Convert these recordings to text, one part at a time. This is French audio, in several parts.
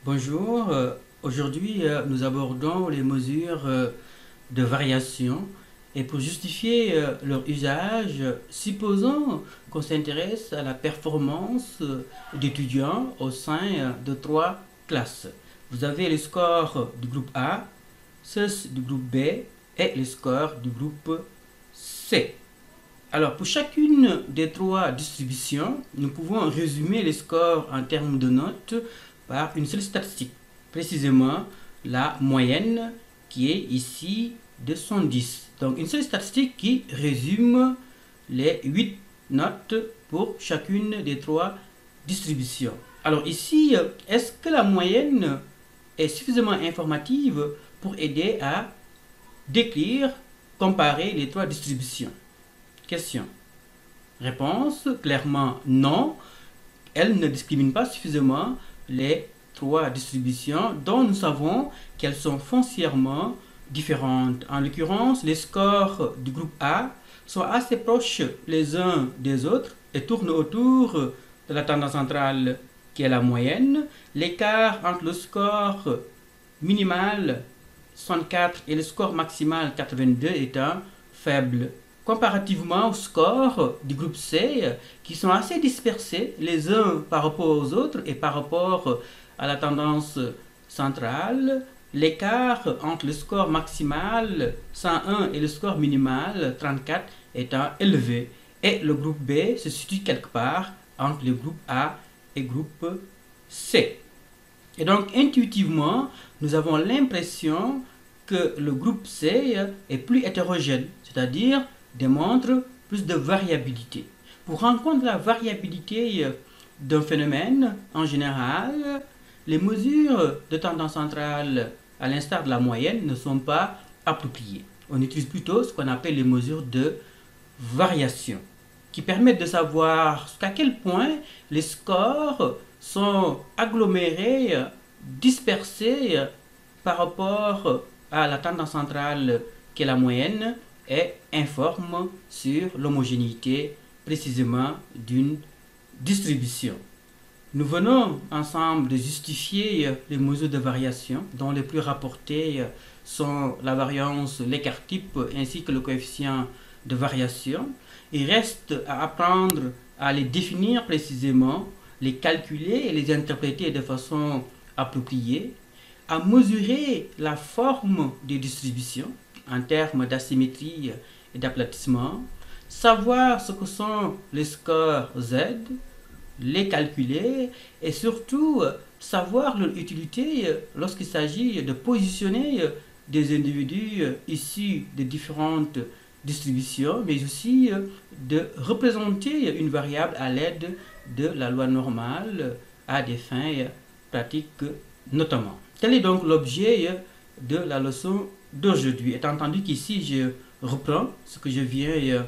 Bonjour, aujourd'hui nous abordons les mesures de variation et pour justifier leur usage, supposons qu'on s'intéresse à la performance d'étudiants au sein de trois classes. Vous avez les scores du groupe A, ceux du groupe B et les scores du groupe C. Alors pour chacune des trois distributions, nous pouvons résumer les scores en termes de notes par une seule statistique, précisément la moyenne qui est ici de 110. Donc une seule statistique qui résume les 8 notes pour chacune des trois distributions. Alors ici, est-ce que la moyenne est suffisamment informative pour aider à décrire, comparer les trois distributions? Question. Réponse, clairement non. Elle ne discrimine pas suffisamment les trois distributions dont nous savons qu'elles sont foncièrement différentes. En l'occurrence, les scores du groupe A sont assez proches les uns des autres et tournent autour de la tendance centrale qui est la moyenne. L'écart entre le score minimal 64 et le score maximal 82 étant faible. Comparativement aux scores du groupe C, qui sont assez dispersés les uns par rapport aux autres et par rapport à la tendance centrale, l'écart entre le score maximal 101 et le score minimal 34 étant élevé. Et le groupe B se situe quelque part entre le groupe A et le groupe C. Et donc intuitivement, nous avons l'impression que le groupe C est plus hétérogène, c'est-à-dire démontre plus de variabilité. Pour rendre compte de la variabilité d'un phénomène, en général, les mesures de tendance centrale, à l'instar de la moyenne, ne sont pas appropriées. On utilise plutôt ce qu'on appelle les mesures de variation, qui permettent de savoir jusqu'à quel point les scores sont agglomérés, dispersés par rapport à la tendance centrale qui est la moyenne, et informe sur l'homogénéité précisément d'une distribution. Nous venons ensemble de justifier les mesures de variation dont les plus rapportées sont la variance, l'écart type ainsi que le coefficient de variation. Il reste à apprendre à les définir précisément, les calculer et les interpréter de façon appropriée, à mesurer la forme des distributions en termes d'asymétrie et d'aplatissement, savoir ce que sont les scores Z, les calculer et surtout savoir leur utilité lorsqu'il s'agit de positionner des individus issus de différentes distributions, mais aussi de représenter une variable à l'aide de la loi normale à des fins pratiques notamment. Tel est donc l'objet de la leçon d'aujourd'hui. Étant entendu qu'ici je reprends ce que je viens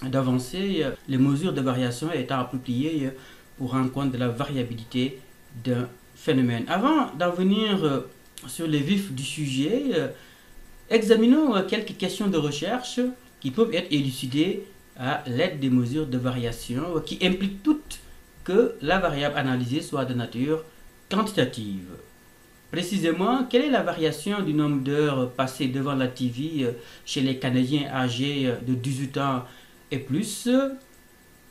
d'avancer, les mesures de variation étant appropriées pour rendre compte de la variabilité d'un phénomène. Avant d'en venir sur les vifs du sujet, examinons quelques questions de recherche qui peuvent être élucidées à l'aide des mesures de variation qui impliquent toutes que la variable analysée soit de nature quantitative. Précisément, quelle est la variation du nombre d'heures passées devant la TV chez les Canadiens âgés de 18 ans et plus?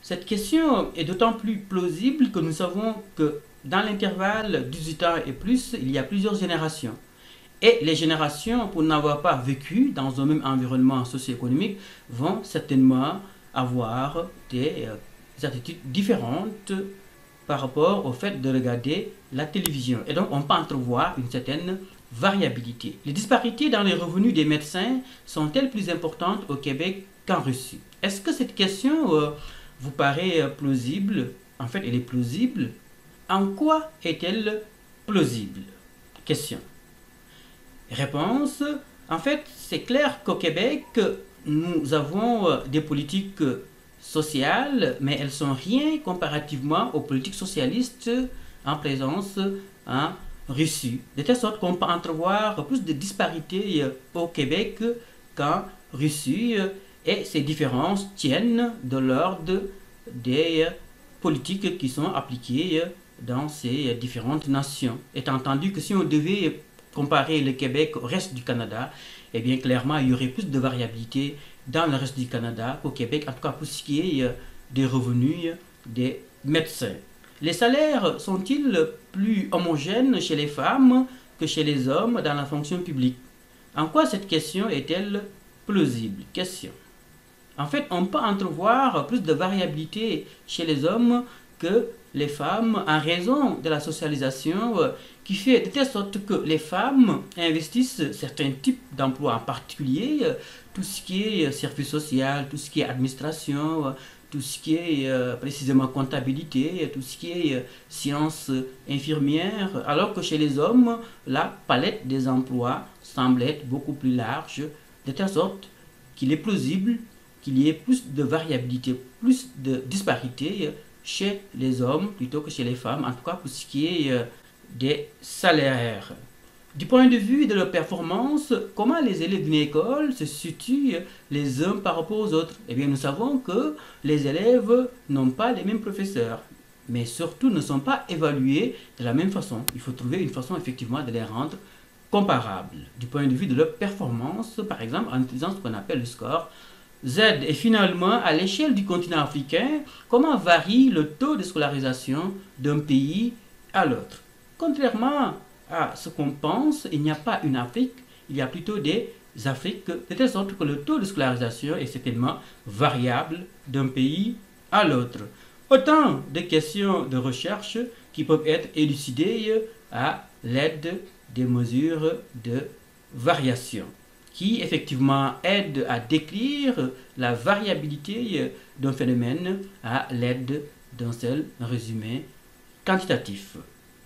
Cette question est d'autant plus plausible que nous savons que dans l'intervalle 18 ans et plus, il y a plusieurs générations. Et les générations, pour n'avoir pas vécu dans un même environnement socio-économique, vont certainement avoir des attitudes différentes par rapport au fait de regarder la télévision. Et donc, on peut entrevoir une certaine variabilité. Les disparités dans les revenus des médecins sont-elles plus importantes au Québec qu'en Russie? Est-ce que cette question vous paraît plausible? En fait, elle est plausible. En quoi est-elle plausible? Question. Réponse. En fait, c'est clair qu'au Québec, nous avons des politiques sociales, mais elles sont rien comparativement aux politiques socialistes en présence en Russie. De telle sorte qu'on peut entrevoir plus de disparités au Québec qu'en Russie, et ces différences tiennent de l'ordre des politiques qui sont appliquées dans ces différentes nations. Étant entendu que si on devait comparer le Québec au reste du Canada, eh bien clairement il y aurait plus de variabilité dans le reste du Canada qu'au Québec, en tout cas pour ce qui est des revenus des médecins. Les salaires sont-ils plus homogènes chez les femmes que chez les hommes dans la fonction publique? En quoi cette question est-elle plausible? Question. En fait, on peut entrevoir plus de variabilité chez les hommes que les femmes en raison de la socialisation qui fait de telle sorte que les femmes investissent certains types d'emplois en particulier, tout ce qui est service social, tout ce qui est administration, tout ce qui est précisément comptabilité, tout ce qui est sciences infirmières, alors que chez les hommes, la palette des emplois semble être beaucoup plus large, de telle sorte qu'il est plausible qu'il y ait plus de variabilité, plus de disparité chez les hommes plutôt que chez les femmes, en tout cas pour ce qui est des salaires. Du point de vue de leur performance, comment les élèves d'une école se situent les uns par rapport aux autres? Eh bien, nous savons que les élèves n'ont pas les mêmes professeurs, mais surtout ne sont pas évalués de la même façon. Il faut trouver une façon effectivement de les rendre comparables du point de vue de leur performance, par exemple en utilisant ce qu'on appelle le score Z. Et finalement, à l'échelle du continent africain, comment varie le taux de scolarisation d'un pays à l'autre? Contrairement à ce qu'on pense, il n'y a pas une Afrique, il y a plutôt des Afriques, de telle sorte que le taux de scolarisation est certainement variable d'un pays à l'autre. Autant de questions de recherche qui peuvent être élucidées à l'aide des mesures de variation, qui effectivement aident à décrire la variabilité d'un phénomène à l'aide d'un seul résumé quantitatif.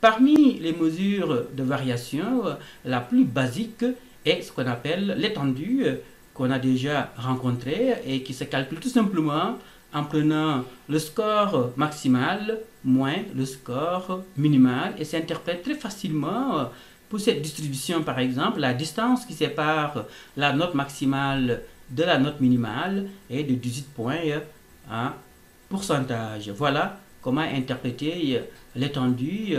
Parmi les mesures de variation, la plus basique est ce qu'on appelle l'étendue, qu'on a déjà rencontré et qui se calcule tout simplement en prenant le score maximal moins le score minimal et s'interprète très facilement. Pour cette distribution, par exemple, la distance qui sépare la note maximale de la note minimale est de 18 points en pourcentage. Voilà comment interpréter l'étendue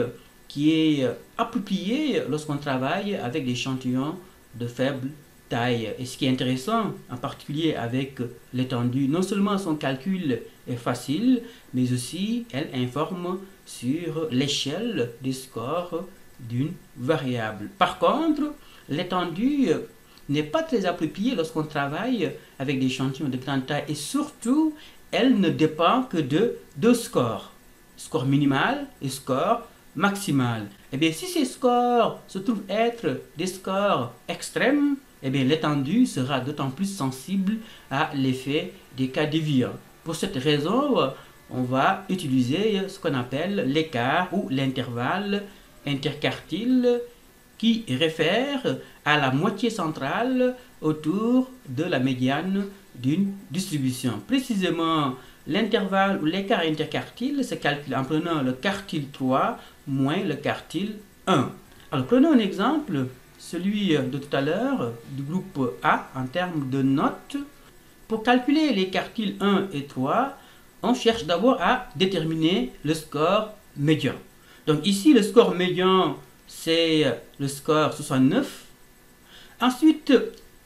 qui est appropriée lorsqu'on travaille avec des échantillons de faible taille. Et ce qui est intéressant, en particulier avec l'étendue, non seulement son calcul est facile, mais aussi elle informe sur l'échelle des scores d'une variable. Par contre, l'étendue n'est pas très appropriée lorsqu'on travaille avec des échantillons de grande taille et surtout, elle ne dépend que de deux scores, score minimal et score maximal. Et bien, si ces scores se trouvent être des scores extrêmes, et bien l'étendue sera d'autant plus sensible à l'effet des cas déviants. Pour cette raison, on va utiliser ce qu'on appelle l'écart ou l'intervalle interquartile qui réfère à la moitié centrale autour de la médiane d'une distribution. Précisément, l'intervalle ou l'écart interquartile se calcule en prenant le quartile 3 moins le quartile 1. Alors prenons un exemple, celui de tout à l'heure du groupe A en termes de notes. Pour calculer les quartiles 1 et 3, on cherche d'abord à déterminer le score médian. Donc ici, le score médian, c'est le score 69. Ensuite,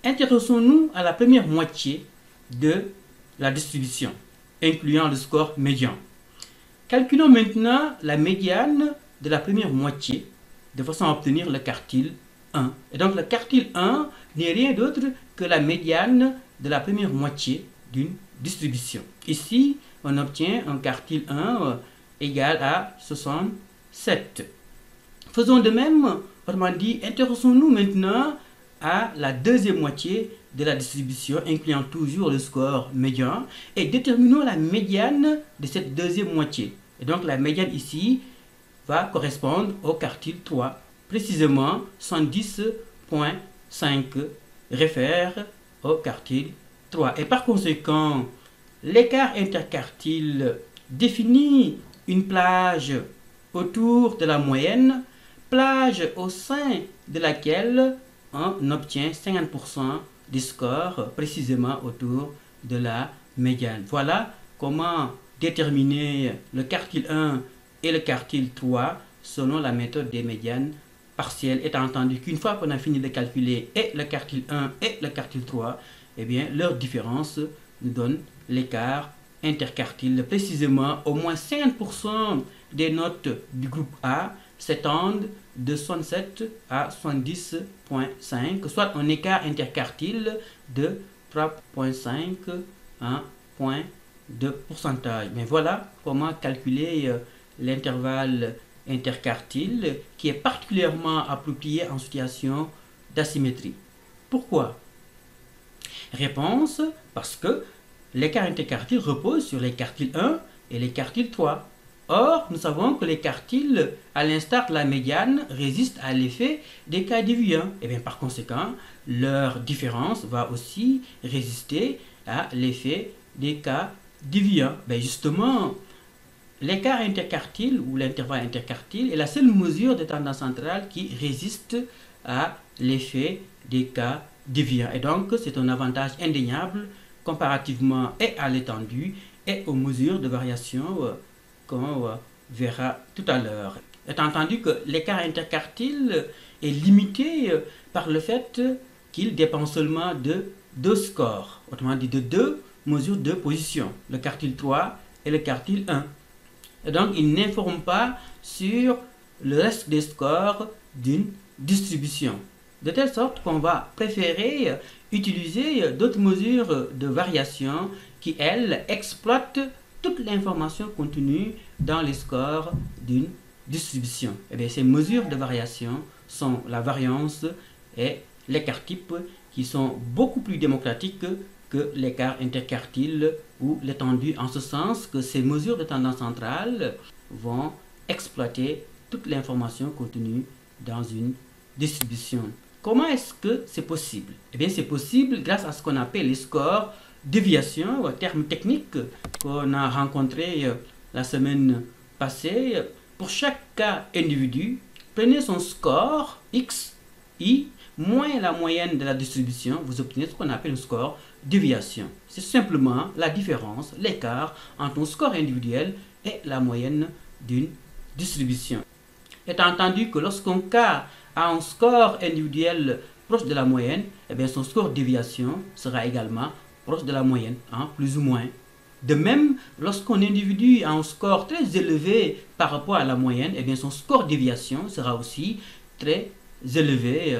intéressons-nous à la première moitié de la distribution, incluant le score médian. Calculons maintenant la médiane de la première moitié, de façon à obtenir le quartile 1. Et donc le quartile 1 n'est rien d'autre que la médiane de la première moitié d'une distribution. Ici, on obtient un quartile 1 égal à 67. Faisons de même, autrement dit, intéressons-nous maintenant à la deuxième moitié de la distribution, incluant toujours le score médian, et déterminons la médiane de cette deuxième moitié. Et donc la médiane ici va correspondre au quartile 3. Précisément, 110.5 réfère au quartile 3. Et par conséquent, l'écart interquartile définit une plage autour de la moyenne, plage au sein de laquelle on obtient 50% des scores précisément autour de la médiane. Voilà comment déterminer le quartile 1 et le quartile 3 selon la méthode des médianes partielles, étant entendu qu'une fois qu'on a fini de calculer et le quartile 1 et le quartile 3, eh bien, leur différence nous donne l'écart interquartile. Précisément, au moins 50% des notes du groupe A s'étendent de 67 à 70,5, soit un écart interquartile de 3,5 point de pourcentage. Mais voilà comment calculer l'intervalle interquartile qui est particulièrement approprié en situation d'asymétrie. Pourquoi? Réponse, parce que l'écart interquartile repose sur les quartiles 1 et les quartiles 3. Or, nous savons que les quartiles, à l'instar de la médiane, résistent à l'effet des cas déviants. Et bien, par conséquent, leur différence va aussi résister à l'effet des cas déviants. Ben justement, l'écart interquartile ou l'intervalle interquartile est la seule mesure de tendance centrale qui résiste à l'effet des cas déviants. Et donc, c'est un avantage indéniable comparativement et à l'étendue et aux mesures de variation qu'on verra tout à l'heure. Étant entendu que l'écart interquartile est limité par le fait qu'il dépend seulement de deux scores, autrement dit de deux mesures de position, le quartile 3 et le quartile 1. Et donc, il n'informe pas sur le reste des scores d'une distribution. De telle sorte qu'on va préférer utiliser d'autres mesures de variation qui, elles, exploitent toute l'information contenue dans les scores d'une distribution. Et bien, ces mesures de variation sont la variance et l'écart type qui sont beaucoup plus démocratiques que l'écart interquartile ou l'étendue, en ce sens que ces mesures de tendance centrale vont exploiter toute l'information contenue dans une distribution. Comment est-ce que c'est possible? Eh bien, c'est possible grâce à ce qu'on appelle les scores déviation, terme technique qu'on a rencontré la semaine passée. Pour chaque cas individu, prenez son score x, i, moins la moyenne de la distribution, vous obtenez ce qu'on appelle un score déviation. C'est simplement la différence, l'écart entre un score individuel et la moyenne d'une distribution. Étant entendu que lorsqu'un cas a un score individuel proche de la moyenne, eh bien son score déviation sera également proche de la moyenne, plus ou moins. De même, lorsqu'un individu a un score très élevé par rapport à la moyenne, eh bien son score déviation sera aussi très élevé,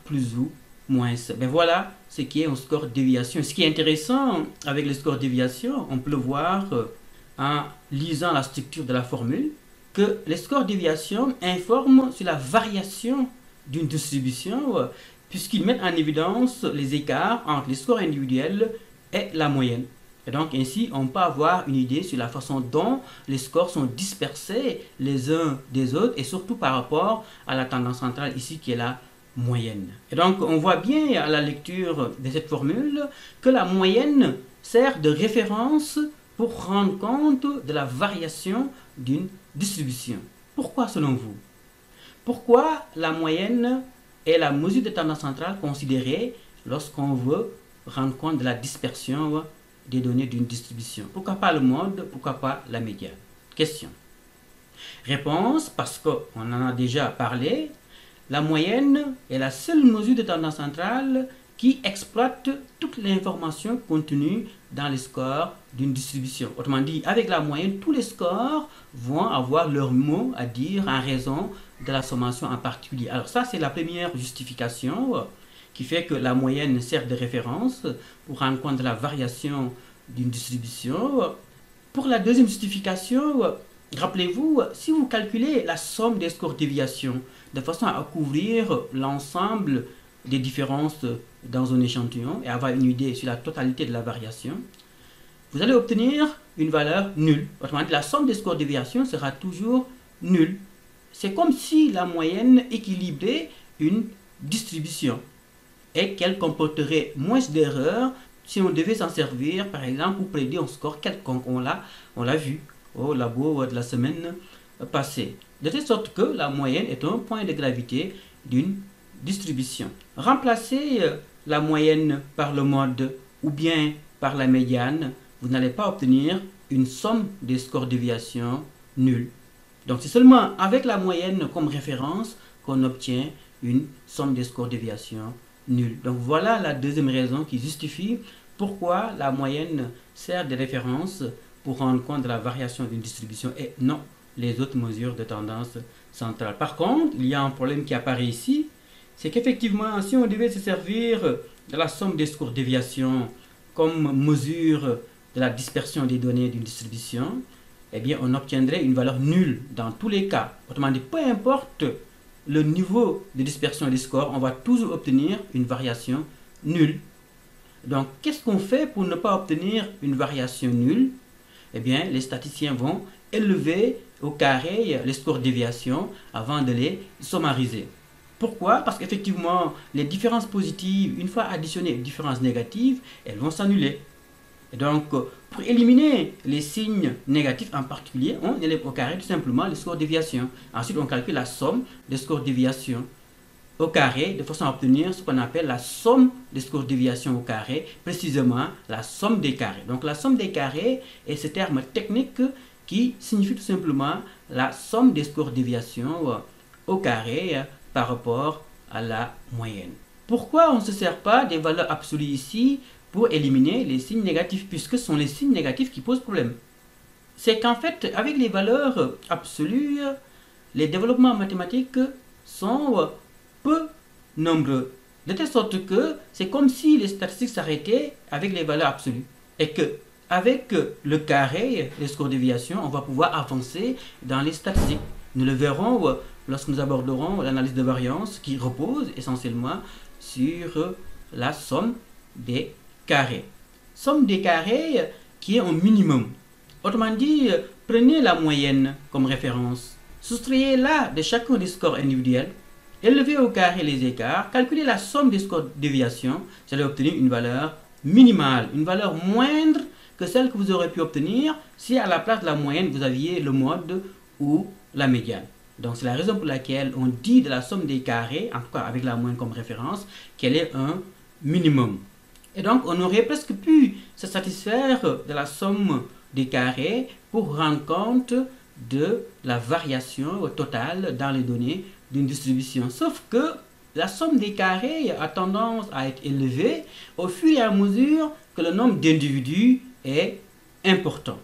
plus ou moins. Ben voilà ce qui est un score déviation. Ce qui est intéressant avec le score déviation, on peut le voir en lisant la structure de la formule, que les scores déviation informent sur la variation d'une distribution, puisqu'ils mettent en évidence les écarts entre les scores individuels et la moyenne. Et donc ainsi, on peut avoir une idée sur la façon dont les scores sont dispersés les uns des autres, et surtout par rapport à la tendance centrale ici qui est la moyenne. Et donc on voit bien à la lecture de cette formule que la moyenne sert de référence pour rendre compte de la variation d'une distribution. Pourquoi selon vous? Pourquoi la moyenne est la mesure de tendance centrale considérée lorsqu'on veut rendre compte de la dispersion des données d'une distribution? Pourquoi pas le mode? Pourquoi pas la médiane? Question. Réponse, parce qu'on en a déjà parlé, la moyenne est la seule mesure de tendance centrale qui exploite toute l'information contenue dans les scores d'une distribution. Autrement dit, avec la moyenne, tous les scores vont avoir leur mot à dire en raison de la sommation en particulier. Alors ça, c'est la première justification qui fait que la moyenne sert de référence pour rendre compte de la variation d'une distribution. Pour la deuxième justification, rappelez-vous, si vous calculez la somme des scores déviation de façon à couvrir l'ensemble des différences dans un échantillon et avoir une idée sur la totalité de la variation, vous allez obtenir une valeur nulle. Autrement dit, la somme des scores déviation sera toujours nulle. C'est comme si la moyenne équilibrait une distribution et qu'elle comporterait moins d'erreurs si on devait s'en servir, par exemple, pour prédire un score quelconque. On l'a vu au labo de la semaine passée. De telle sorte que la moyenne est un point de gravité d'une distribution. Remplacez la moyenne par le mode ou bien par la médiane, vous n'allez pas obtenir une somme des scores déviation nulle. Donc c'est seulement avec la moyenne comme référence qu'on obtient une somme des scores déviation nulle. Donc voilà la deuxième raison qui justifie pourquoi la moyenne sert de référence pour rendre compte de la variation d'une distribution et non les autres mesures de tendance centrale. Par contre, il y a un problème qui apparaît ici, c'est qu'effectivement, si on devait se servir de la somme des scores déviation comme mesure de la dispersion des données d'une distribution, eh bien, on obtiendrait une valeur nulle dans tous les cas. Autrement dit, peu importe le niveau de dispersion des scores, on va toujours obtenir une variation nulle. Donc, qu'est-ce qu'on fait pour ne pas obtenir une variation nulle? Eh bien, les statisticiens vont élever au carré les scores déviation avant de les sommariser. Pourquoi? Parce qu'effectivement, les différences positives, une fois additionnées aux différences négatives, elles vont s'annuler. Et donc, pour éliminer les signes négatifs en particulier, on élève au carré tout simplement les scores déviation. Ensuite, on calcule la somme des scores déviation au carré de façon à obtenir ce qu'on appelle la somme des scores déviation au carré, précisément la somme des carrés. Donc, la somme des carrés est ce terme technique qui signifie tout simplement la somme des scores déviation au carré par rapport à la moyenne. Pourquoi on ne se sert pas des valeurs absolues ici pour éliminer les signes négatifs, puisque ce sont les signes négatifs qui posent problème? C'est qu'en fait, avec les valeurs absolues, les développements mathématiques sont peu nombreux. De telle sorte que c'est comme si les statistiques s'arrêtaient avec les valeurs absolues. Et que avec le carré, les scores déviation, on va pouvoir avancer dans les statistiques. Nous le verrons lorsque nous aborderons l'analyse de variance qui repose essentiellement sur la somme des carrés. Somme des carrés qui est un minimum. Autrement dit, prenez la moyenne comme référence. Soustrayez-la de chacun des scores individuels. Élevez au carré les écarts. Calculez la somme des scores déviation. Vous allez obtenir une valeur minimale, une valeur moindre que celle que vous aurez pu obtenir si à la place de la moyenne vous aviez le mode ou la médiane. Donc c'est la raison pour laquelle on dit de la somme des carrés, en tout cas avec la moyenne comme référence, qu'elle est un minimum. Et donc on aurait presque pu se satisfaire de la somme des carrés pour rendre compte de la variation totale dans les données d'une distribution. Sauf que la somme des carrés a tendance à être élevée au fur et à mesure que le nombre d'individus est important.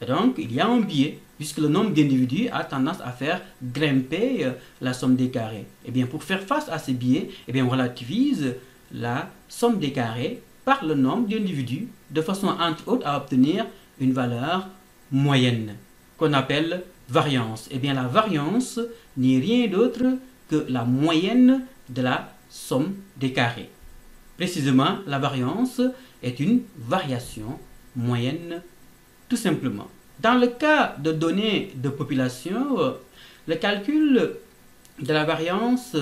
Et donc, il y a un biais, puisque le nombre d'individus a tendance à faire grimper la somme des carrés. Et bien, pour faire face à ces biais, eh bien, on relativise la somme des carrés par le nombre d'individus, de façon, entre autres, à obtenir une valeur moyenne, qu'on appelle variance. Et bien, la variance n'est rien d'autre que la moyenne de la somme des carrés. Précisément, la variance est une variation moyenne, tout simplement. Dans le cas de données de population, le calcul de la variance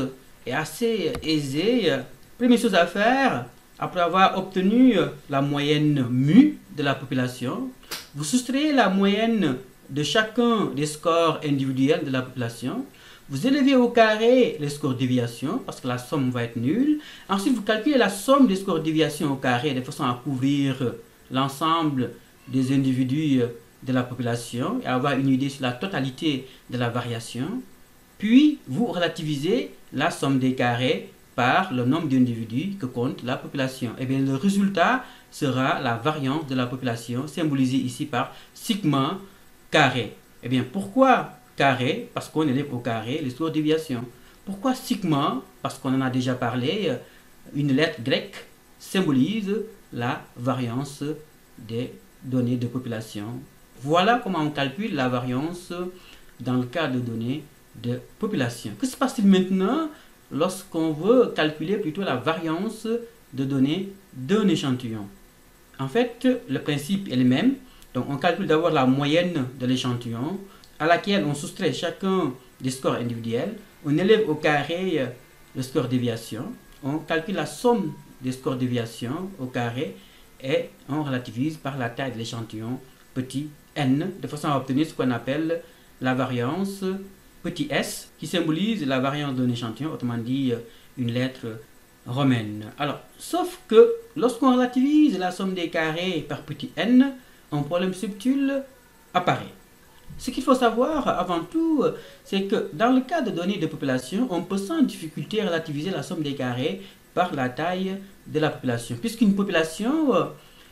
est assez aisé. Première chose à faire, après avoir obtenu la moyenne mu de la population, vous soustrayez la moyenne de chacun des scores individuels de la population. Vous élevez au carré les scores déviation parce que la somme va être nulle. Ensuite, vous calculez la somme des scores déviation au carré de façon à couvrir l'ensemble des individus de la population et avoir une idée sur la totalité de la variation. Puis, vous relativisez la somme des carrés par le nombre d'individus que compte la population. Et bien, le résultat sera la variance de la population, symbolisée ici par sigma carré. Et bien, pourquoi carré? Parce qu'on élève au carré les scores déviation. Pourquoi sigma? Parce qu'on en a déjà parlé, une lettre grecque symbolise la variance des données de population. Voilà comment on calcule la variance dans le cas de données de population. Que se passe-t-il maintenant lorsqu'on veut calculer plutôt la variance de données d'un échantillon? En fait, le principe est le même. Donc, on calcule d'abord la moyenne de l'échantillon, à laquelle on soustrait chacun des scores individuels. On élève au carré le score déviation. On calcule la somme des scores déviation au carré et on relativise par la taille de l'échantillon petit n, de façon à obtenir ce qu'on appelle la variance petit s, qui symbolise la variance d'un échantillon, autrement dit une lettre romaine. Alors, sauf que lorsqu'on relativise la somme des carrés par petit n, un problème subtil apparaît. Ce qu'il faut savoir avant tout, c'est que dans le cas de données de population, on peut sans difficulté relativiser la somme des carrés par la taille de la population, puisqu'une population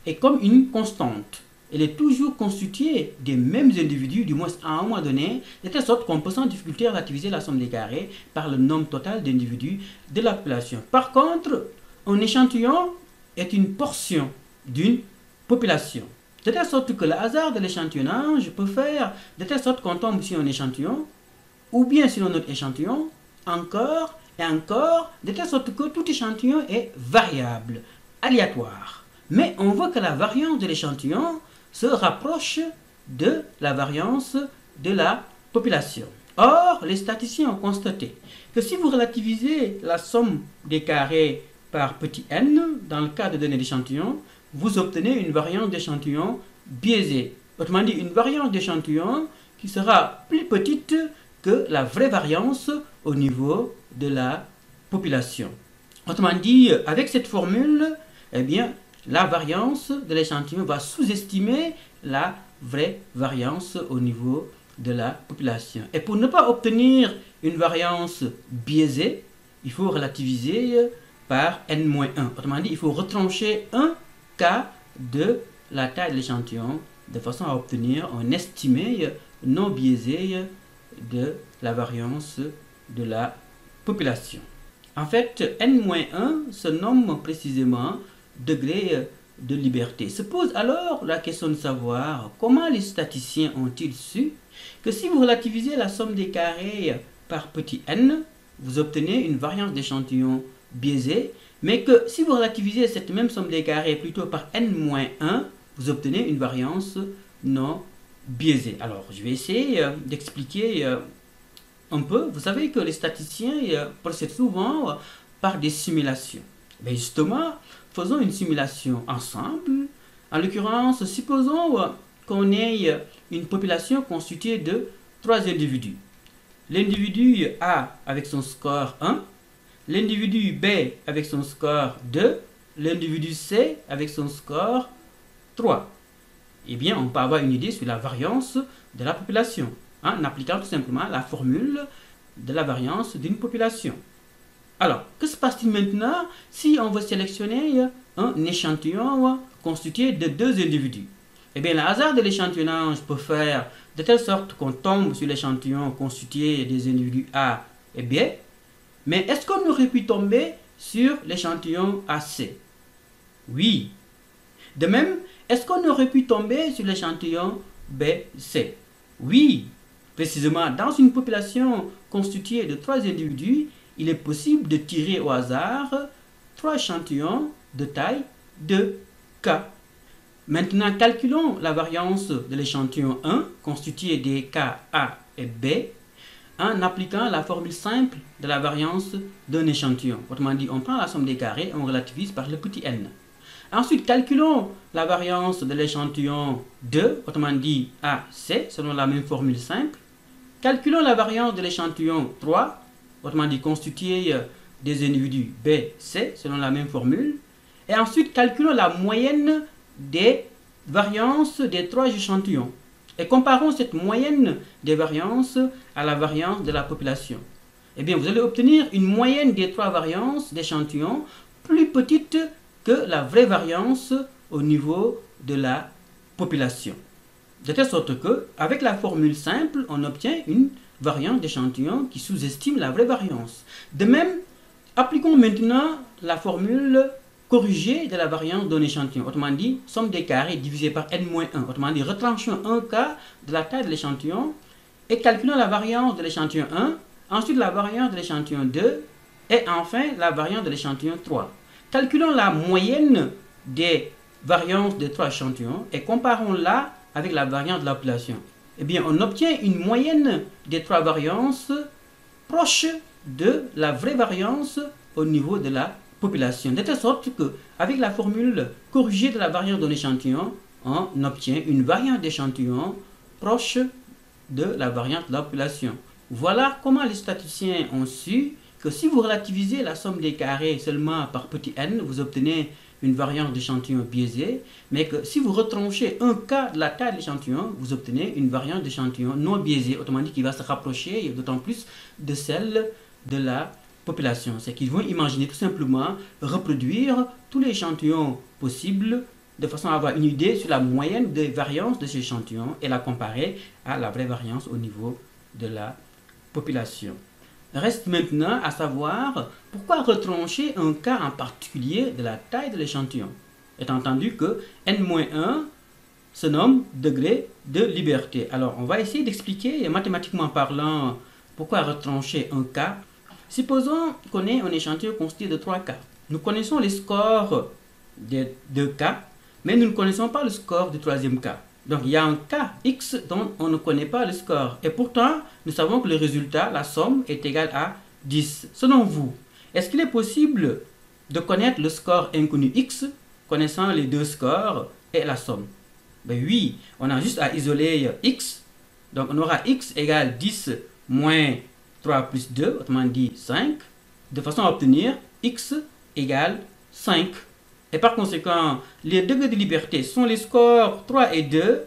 est comme une constante. Elle est toujours constituée des mêmes individus, du moins à un moment donné, de telle sorte qu'on peut sans difficulté relativiser la somme des carrés par le nombre total d'individus de la population. Par contre, un échantillon est une portion d'une population. De telle sorte que le hasard de l'échantillonnage peut faire de telle sorte qu'on tombe sur un échantillon, ou bien sur un autre échantillon, encore et encore, de telle sorte que tout échantillon est variable, aléatoire. Mais on voit que la variance de l'échantillon se rapproche de la variance de la population. Or, les statisticiens ont constaté que si vous relativisez la somme des carrés par petit n, dans le cas de données d'échantillon, vous obtenez une variance d'échantillon biaisée. Autrement dit, une variance d'échantillon qui sera plus petite que la vraie variance au niveau de la population. Autrement dit, avec cette formule, eh bien, la variance de l'échantillon va sous-estimer la vraie variance au niveau de la population. Et pour ne pas obtenir une variance biaisée, il faut relativiser par n-1. Autrement dit, il faut retrancher un cas de la taille de l'échantillon de façon à obtenir un estimé non biaisé de la variance de la population. En fait, n-1 se nomme précisément degré de liberté. Se pose alors la question de savoir comment les statisticiens ont-ils su que si vous relativisez la somme des carrés par petit n, vous obtenez une variance d'échantillon biaisée, mais que si vous relativisez cette même somme des carrés plutôt par n-1, vous obtenez une variance non biaisée. Alors, je vais essayer d'expliquer un peu. Vous savez que les statisticiens procèdent souvent par des simulations. Mais justement, faisons une simulation ensemble. En l'occurrence, supposons qu'on ait une population constituée de 3 individus. L'individu A avec son score 1, l'individu B avec son score 2, l'individu C avec son score 3. Eh bien, on peut avoir une idée sur la variance de la population, en appliquant tout simplement la formule de la variance d'une population. Alors, que se passe-t-il maintenant si on veut sélectionner un échantillon constitué de 2 individus? Eh bien, le hasard de l'échantillonnage peut faire de telle sorte qu'on tombe sur l'échantillon constitué des individus A et B. Mais est-ce qu'on aurait pu tomber sur l'échantillon AC? Oui. De même, est-ce qu'on aurait pu tomber sur l'échantillon BC? Oui. Précisément, dans une population constituée de 3 individus, il est possible de tirer au hasard 3 échantillons de taille 2K. Maintenant, calculons la variance de l'échantillon 1, constitué des cas A et B, en appliquant la formule simple de la variance d'un échantillon. Autrement dit, on prend la somme des carrés et on relativise par le petit n. Ensuite, calculons la variance de l'échantillon 2, autrement dit AC, selon la même formule simple. Calculons la variance de l'échantillon 3, autrement dit constitué des individus B, C, selon la même formule. Et ensuite, calculons la moyenne des variances des 3 échantillons. Et comparons cette moyenne des variances à la variance de la population. Eh bien, vous allez obtenir une moyenne des 3 variances d'échantillons plus petite que la vraie variance au niveau de la population. De telle sorte que, avec la formule simple, on obtient une variance d'échantillon qui sous-estime la vraie variance. De même, appliquons maintenant la formule corrigée de la variance d'un échantillon. Autrement dit, somme des carrés divisé par n-1. Autrement dit, retranchons un cas de la taille de l'échantillon et calculons la variance de l'échantillon 1, ensuite la variance de l'échantillon 2 et enfin la variance de l'échantillon 3. Calculons la moyenne des variances des 3 échantillons et comparons-la avec la variance de la population. Eh bien, on obtient une moyenne des 3 variances proche de la vraie variance au niveau de la population. De telle sorte que, avec la formule corrigée de la variance d'un échantillon, on obtient une variance d'échantillon proche de la variance de la population. Voilà comment les statisticiens ont su que si vous relativisez la somme des carrés seulement par petit n, vous obtenez une variance d'échantillon biaisée, mais que si vous retranchez un quart de la taille de l'échantillon, vous obtenez une variance d'échantillon non biaisée, autrement dit qui va se rapprocher d'autant plus de celle de la population. C'est qu'ils vont imaginer tout simplement reproduire tous les échantillons possibles de façon à avoir une idée sur la moyenne des variances de ces échantillons et la comparer à la vraie variance au niveau de la population. Reste maintenant à savoir pourquoi retrancher un cas en particulier de la taille de l'échantillon, étant entendu que n-1 se nomme degré de liberté. Alors on va essayer d'expliquer mathématiquement parlant pourquoi retrancher un cas. Supposons qu'on ait un échantillon constitué de 3 cas. Nous connaissons les scores des 2 cas, mais nous ne connaissons pas le score du troisième cas. Donc il y a un cas X dont on ne connaît pas le score. Et pourtant, nous savons que le résultat, la somme, est égale à 10. Selon vous, est-ce qu'il est possible de connaître le score inconnu X, connaissant les 2 scores et la somme? Ben oui, on a juste à isoler X. Donc on aura X égale 10 moins 3 plus 2, autrement dit 5, de façon à obtenir X égale 5. Et par conséquent, les degrés de liberté sont les scores 3 et 2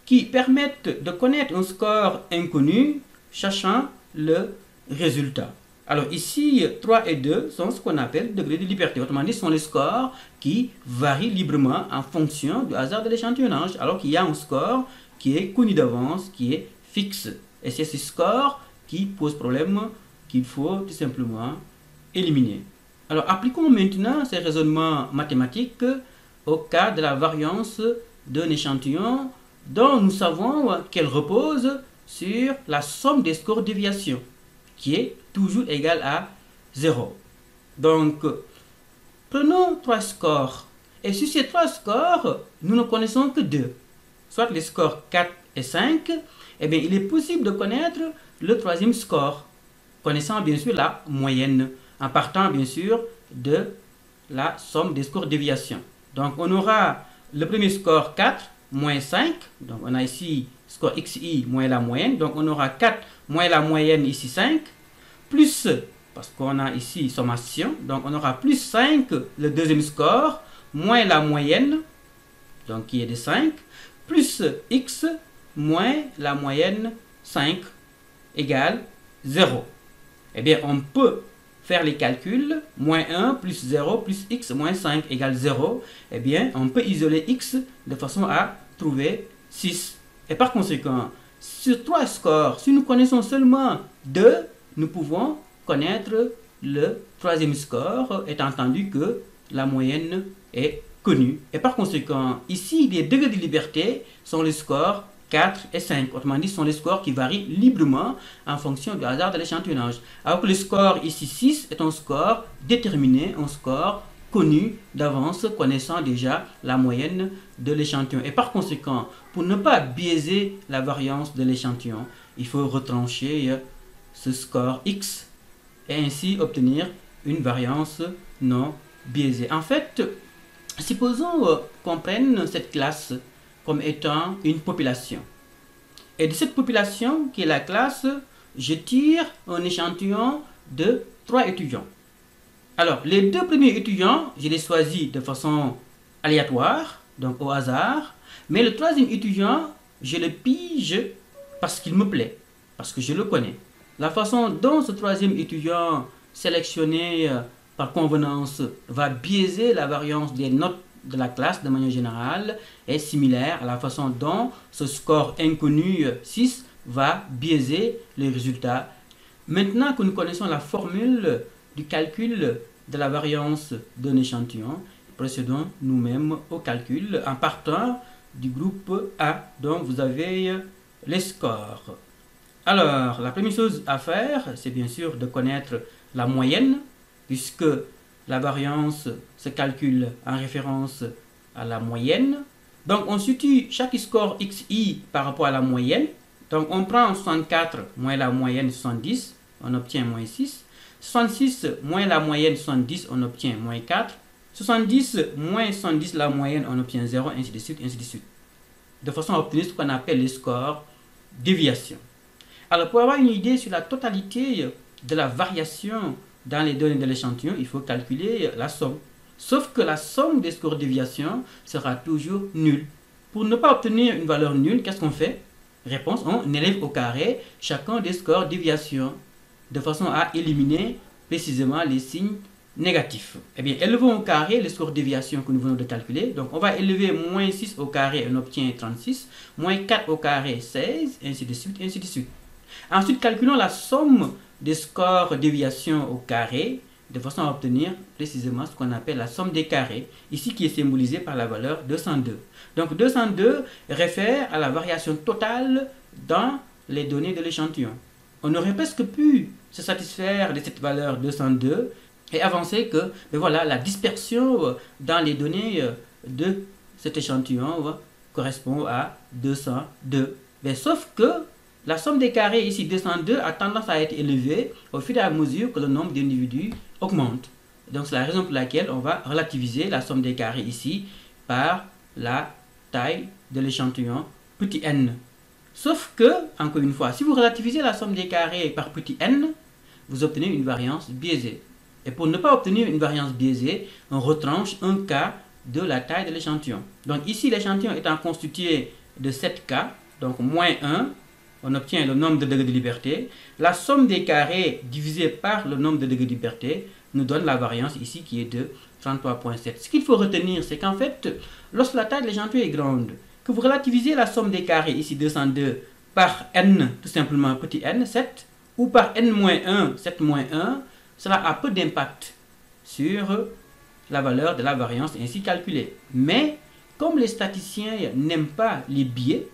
qui permettent de connaître un score inconnu, sachant le résultat. Alors ici, 3 et 2 sont ce qu'on appelle degrés de liberté. Autrement dit, ce sont les scores qui varient librement en fonction du hasard de l'échantillonnage, alors qu'il y a un score qui est connu d'avance, qui est fixe. Et c'est ce score qui pose problème, qu'il faut tout simplement éliminer. Alors, appliquons maintenant ces raisonnements mathématiques au cas de la variance d'un échantillon dont nous savons qu'elle repose sur la somme des scores de déviation, qui est toujours égale à 0. Donc, prenons 3 scores. Et sur ces 3 scores, nous ne connaissons que 2, soit les scores 4 et 5. Eh bien, il est possible de connaître le troisième score, connaissant bien sûr la moyenne, en partant bien sûr de la somme des scores de déviation. Donc on aura le premier score 4 moins 5, donc on a ici score xi moins la moyenne, donc on aura 4 moins la moyenne ici 5, plus, parce qu'on a ici sommation, donc on aura plus 5 le deuxième score, moins la moyenne, donc qui est de 5, plus x moins la moyenne 5 égale 0. Eh bien, on peut faire les calculs, moins 1 plus 0 plus x moins 5 égale 0. Eh bien, on peut isoler x de façon à trouver 6. Et par conséquent, sur 3 scores, si nous connaissons seulement 2, nous pouvons connaître le troisième score, étant entendu que la moyenne est connue. Et par conséquent, ici, les degrés de liberté sont les scores 4 et 5. Autrement dit, ce sont les scores qui varient librement en fonction du hasard de l'échantillonnage. Alors que le score ici 6 est un score déterminé, un score connu d'avance, connaissant déjà la moyenne de l'échantillon. Et par conséquent, pour ne pas biaiser la variance de l'échantillon, il faut retrancher ce score X et ainsi obtenir une variance non biaisée. En fait, supposons qu'on prenne cette classe comme étant une population. Et de cette population, qui est la classe, je tire un échantillon de 3 étudiants. Alors, les 2 premiers étudiants, je les choisis de façon aléatoire, donc au hasard. Mais le troisième étudiant, je le pige parce qu'il me plaît, parce que je le connais. La façon dont ce troisième étudiant sélectionné par convenance va biaiser la variance des notes de la classe de manière générale est similaire à la façon dont ce score inconnu 6 va biaiser les résultats. Maintenant que nous connaissons la formule du calcul de la variance d'un échantillon, procédons nous-mêmes au calcul en partant du groupe A dont vous avez les scores. Alors, la première chose à faire, c'est bien sûr de connaître la moyenne, puisque la variance se calcule en référence à la moyenne. Donc, on situe chaque score xi par rapport à la moyenne. Donc, on prend 64 moins la moyenne 70, on obtient moins 6. 66 moins la moyenne 70, on obtient moins 4. 70 moins 70 la moyenne, on obtient 0, ainsi de suite, ainsi de suite. De façon à obtenir ce qu'on appelle les scores déviation. Alors, pour avoir une idée sur la totalité de la variation dans les données de l'échantillon, il faut calculer la somme. Sauf que la somme des scores déviation sera toujours nulle. Pour ne pas obtenir une valeur nulle, qu'est-ce qu'on fait? Réponse, on élève au carré chacun des scores déviation de façon à éliminer précisément les signes négatifs. Eh bien, élevons au carré le score déviation que nous venons de calculer. Donc, on va élever moins 6 au carré et on obtient 36. Moins 4 au carré, 16, ainsi de suite, ainsi de suite. Ensuite, calculons la somme des scores déviation au carré de façon à obtenir précisément ce qu'on appelle la somme des carrés, ici qui est symbolisée par la valeur 202. Donc 202 réfère à la variation totale dans les données de l'échantillon. On aurait presque pu se satisfaire de cette valeur 202 et avancer que voilà, la dispersion dans les données de cet échantillon correspond à 202. Mais sauf que la somme des carrés ici 202 a tendance à être élevée au fur et à mesure que le nombre d'individus augmente. Donc c'est la raison pour laquelle on va relativiser la somme des carrés ici par la taille de l'échantillon petit n. Sauf que, encore une fois, si vous relativisez la somme des carrés par petit n, vous obtenez une variance biaisée. Et pour ne pas obtenir une variance biaisée, on retranche un cas de la taille de l'échantillon. Donc ici, l'échantillon étant constitué de 7 cas, donc moins 1, on obtient le nombre de degrés de liberté. La somme des carrés divisé par le nombre de degrés de liberté nous donne la variance ici qui est de 33,7. Ce qu'il faut retenir, c'est qu'en fait, lorsque la taille de l'échantillon est grande, que vous relativisez la somme des carrés, ici 202, par n, tout simplement petit n, 7, ou par n-1, 7-1, cela a peu d'impact sur la valeur de la variance ainsi calculée. Mais, comme les statisticiens n'aiment pas les biais,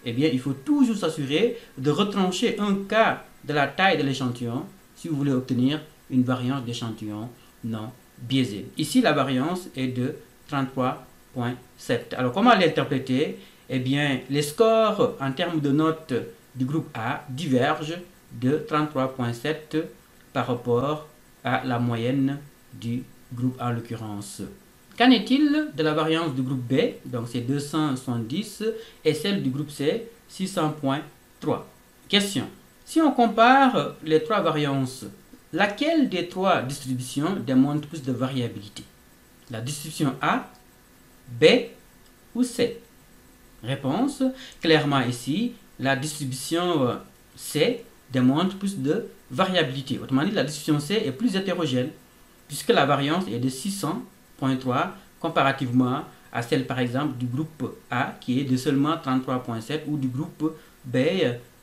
eh bien, il faut toujours s'assurer de retrancher un cas de la taille de l'échantillon si vous voulez obtenir une variance d'échantillon non biaisée. Ici, la variance est de 33,7. Alors, comment l'interpréter? Eh bien, les scores en termes de notes du groupe A divergent de 33,7 par rapport à la moyenne du groupe A en l'occurrence. Qu'en est-il de la variance du groupe B, donc c'est 270, et celle du groupe C, 600,3? Question. Si on compare les trois variances, laquelle des trois distributions démontre plus de variabilité? La distribution A, B ou C? Réponse. Clairement ici, la distribution C démontre plus de variabilité. Autrement dit, la distribution C est plus hétérogène, puisque la variance est de 600,3 comparativement à celle par exemple du groupe A qui est de seulement 33,7 ou du groupe B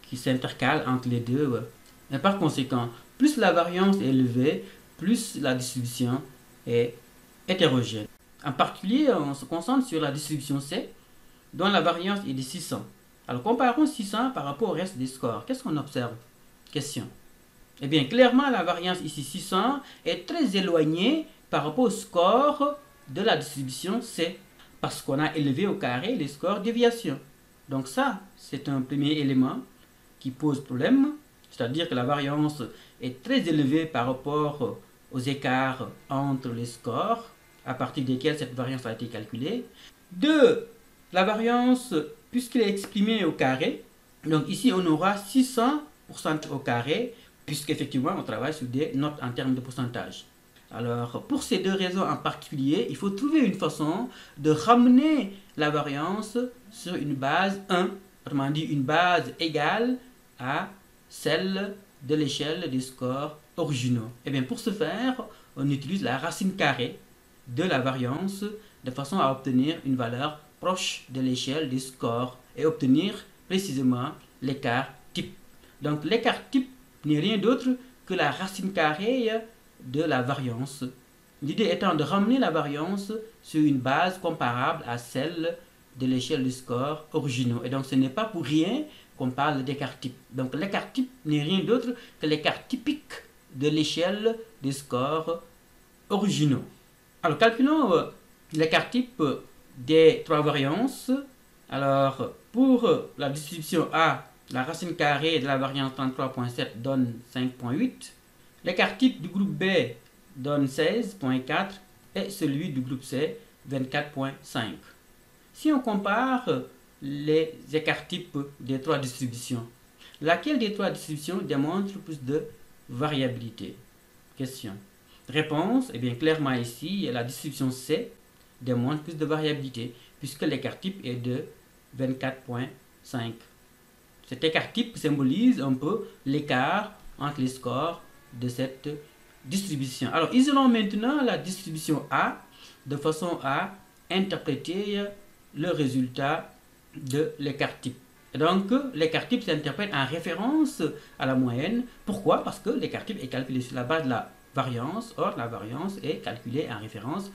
qui s'intercale entre les deux. Et par conséquent, plus la variance est élevée, plus la distribution est hétérogène. En particulier, on se concentre sur la distribution C dont la variance est de 600. Alors comparons 600 par rapport au reste des scores. Qu'est-ce qu'on observe? Question. Eh bien, clairement, la variance ici 600 est très éloignée par rapport au score de la distribution C, parce qu'on a élevé au carré les scores déviation. Donc ça, c'est un premier élément qui pose problème, c'est-à-dire que la variance est très élevée par rapport aux écarts entre les scores, à partir desquels cette variance a été calculée. 2. La variance, puisqu'elle est exprimée au carré, donc ici on aura 600% au carré, puisqu'effectivement on travaille sur des notes en termes de pourcentage. Alors, pour ces deux raisons en particulier, il faut trouver une façon de ramener la variance sur une base 1, autrement dit une base égale à celle de l'échelle des scores originaux. Et bien pour ce faire, on utilise la racine carrée de la variance de façon à obtenir une valeur proche de l'échelle des scores et obtenir précisément l'écart type. Donc l'écart type n'est rien d'autre que la racine carrée de la variance. L'idée étant de ramener la variance sur une base comparable à celle de l'échelle des scores originaux. Et donc ce n'est pas pour rien qu'on parle d'écart type. Donc l'écart type n'est rien d'autre que l'écart typique de l'échelle des scores originaux. Alors calculons l'écart type des trois variances. Alors pour la distribution A, la racine carrée de la variance 33,7 donne 5,8. L'écart type du groupe B donne 16,4 et celui du groupe C 24,5. Si on compare les écarts types des trois distributions, laquelle des trois distributions démontre plus de variabilité? Question. Réponse, eh bien clairement ici, la distribution C démontre plus de variabilité, puisque l'écart type est de 24,5. Cet écart type symbolise un peu l'écart entre les scores de cette distribution. Alors, isolons maintenant la distribution A de façon à interpréter le résultat de l'écart type. Donc, l'écart type s'interprète en référence à la moyenne. Pourquoi? Parce que l'écart type est calculé sur la base de la variance. Or, la variance est calculée en référence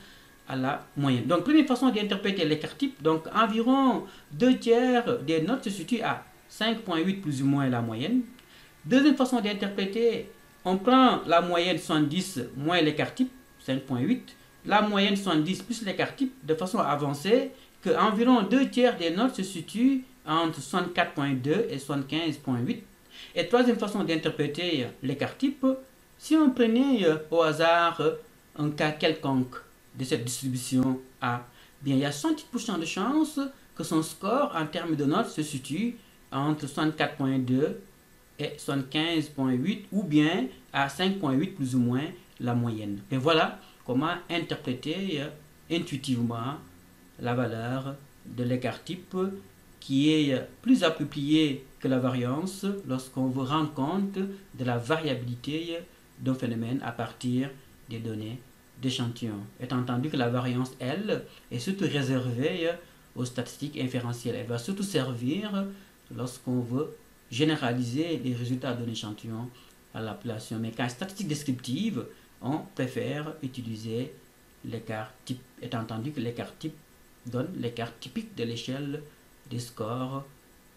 à la moyenne. Donc, première façon d'interpréter l'écart type. Donc, environ 2/3 des notes se situent à 5,8 plus ou moins la moyenne. Deuxième façon d'interpréter, on prend la moyenne 70 moins l'écart type, 5,8. La moyenne 70 plus l'écart type, de façon à avancer que environ 2/3 des notes se situent entre 64,2 et 75,8. Et troisième façon d'interpréter l'écart type, si on prenait au hasard un cas quelconque de cette distribution A, bien il y a 110% de chances que son score en termes de notes se situe entre 64,2 et 75,8 ou bien à 5,8 plus ou moins la moyenne. Et voilà comment interpréter intuitivement la valeur de l'écart type qui est plus appropriée que la variance lorsqu'on veut rendre compte de la variabilité d'un phénomène à partir des données d'échantillons. Étant entendu que la variance, elle, est surtout réservée aux statistiques inférentielles. Elle va surtout servir lorsqu'on veut généraliser les résultats d'un échantillon à la population. Mais qu'en statistique descriptive, on préfère utiliser l'écart type, étant entendu que l'écart type donne l'écart typique de l'échelle des scores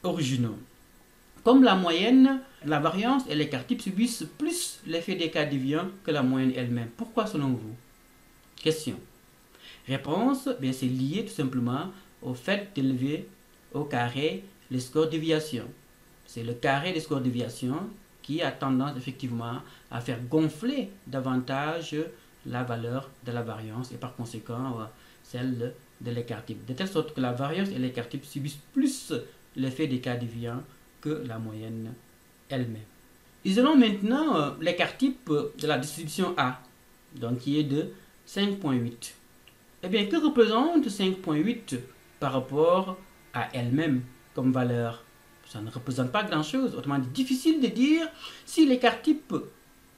originaux. Comme la moyenne, la variance et l'écart type subissent plus l'effet des cas déviants que la moyenne elle-même. Pourquoi selon vous? Question. Réponse, bien c'est lié tout simplement au fait d'élever au carré les scores de déviation. C'est le carré des scores de déviation qui a tendance effectivement à faire gonfler davantage la valeur de la variance et par conséquent celle de l'écart type. De telle sorte que la variance et l'écart type subissent plus l'effet des cas déviants que la moyenne elle-même. Isolons maintenant l'écart type de la distribution A, donc qui est de 5,8. Eh bien, que représente 5,8 par rapport à elle-même comme valeur? Ça ne représente pas grand-chose. Autrement dit, difficile de dire si l'écart type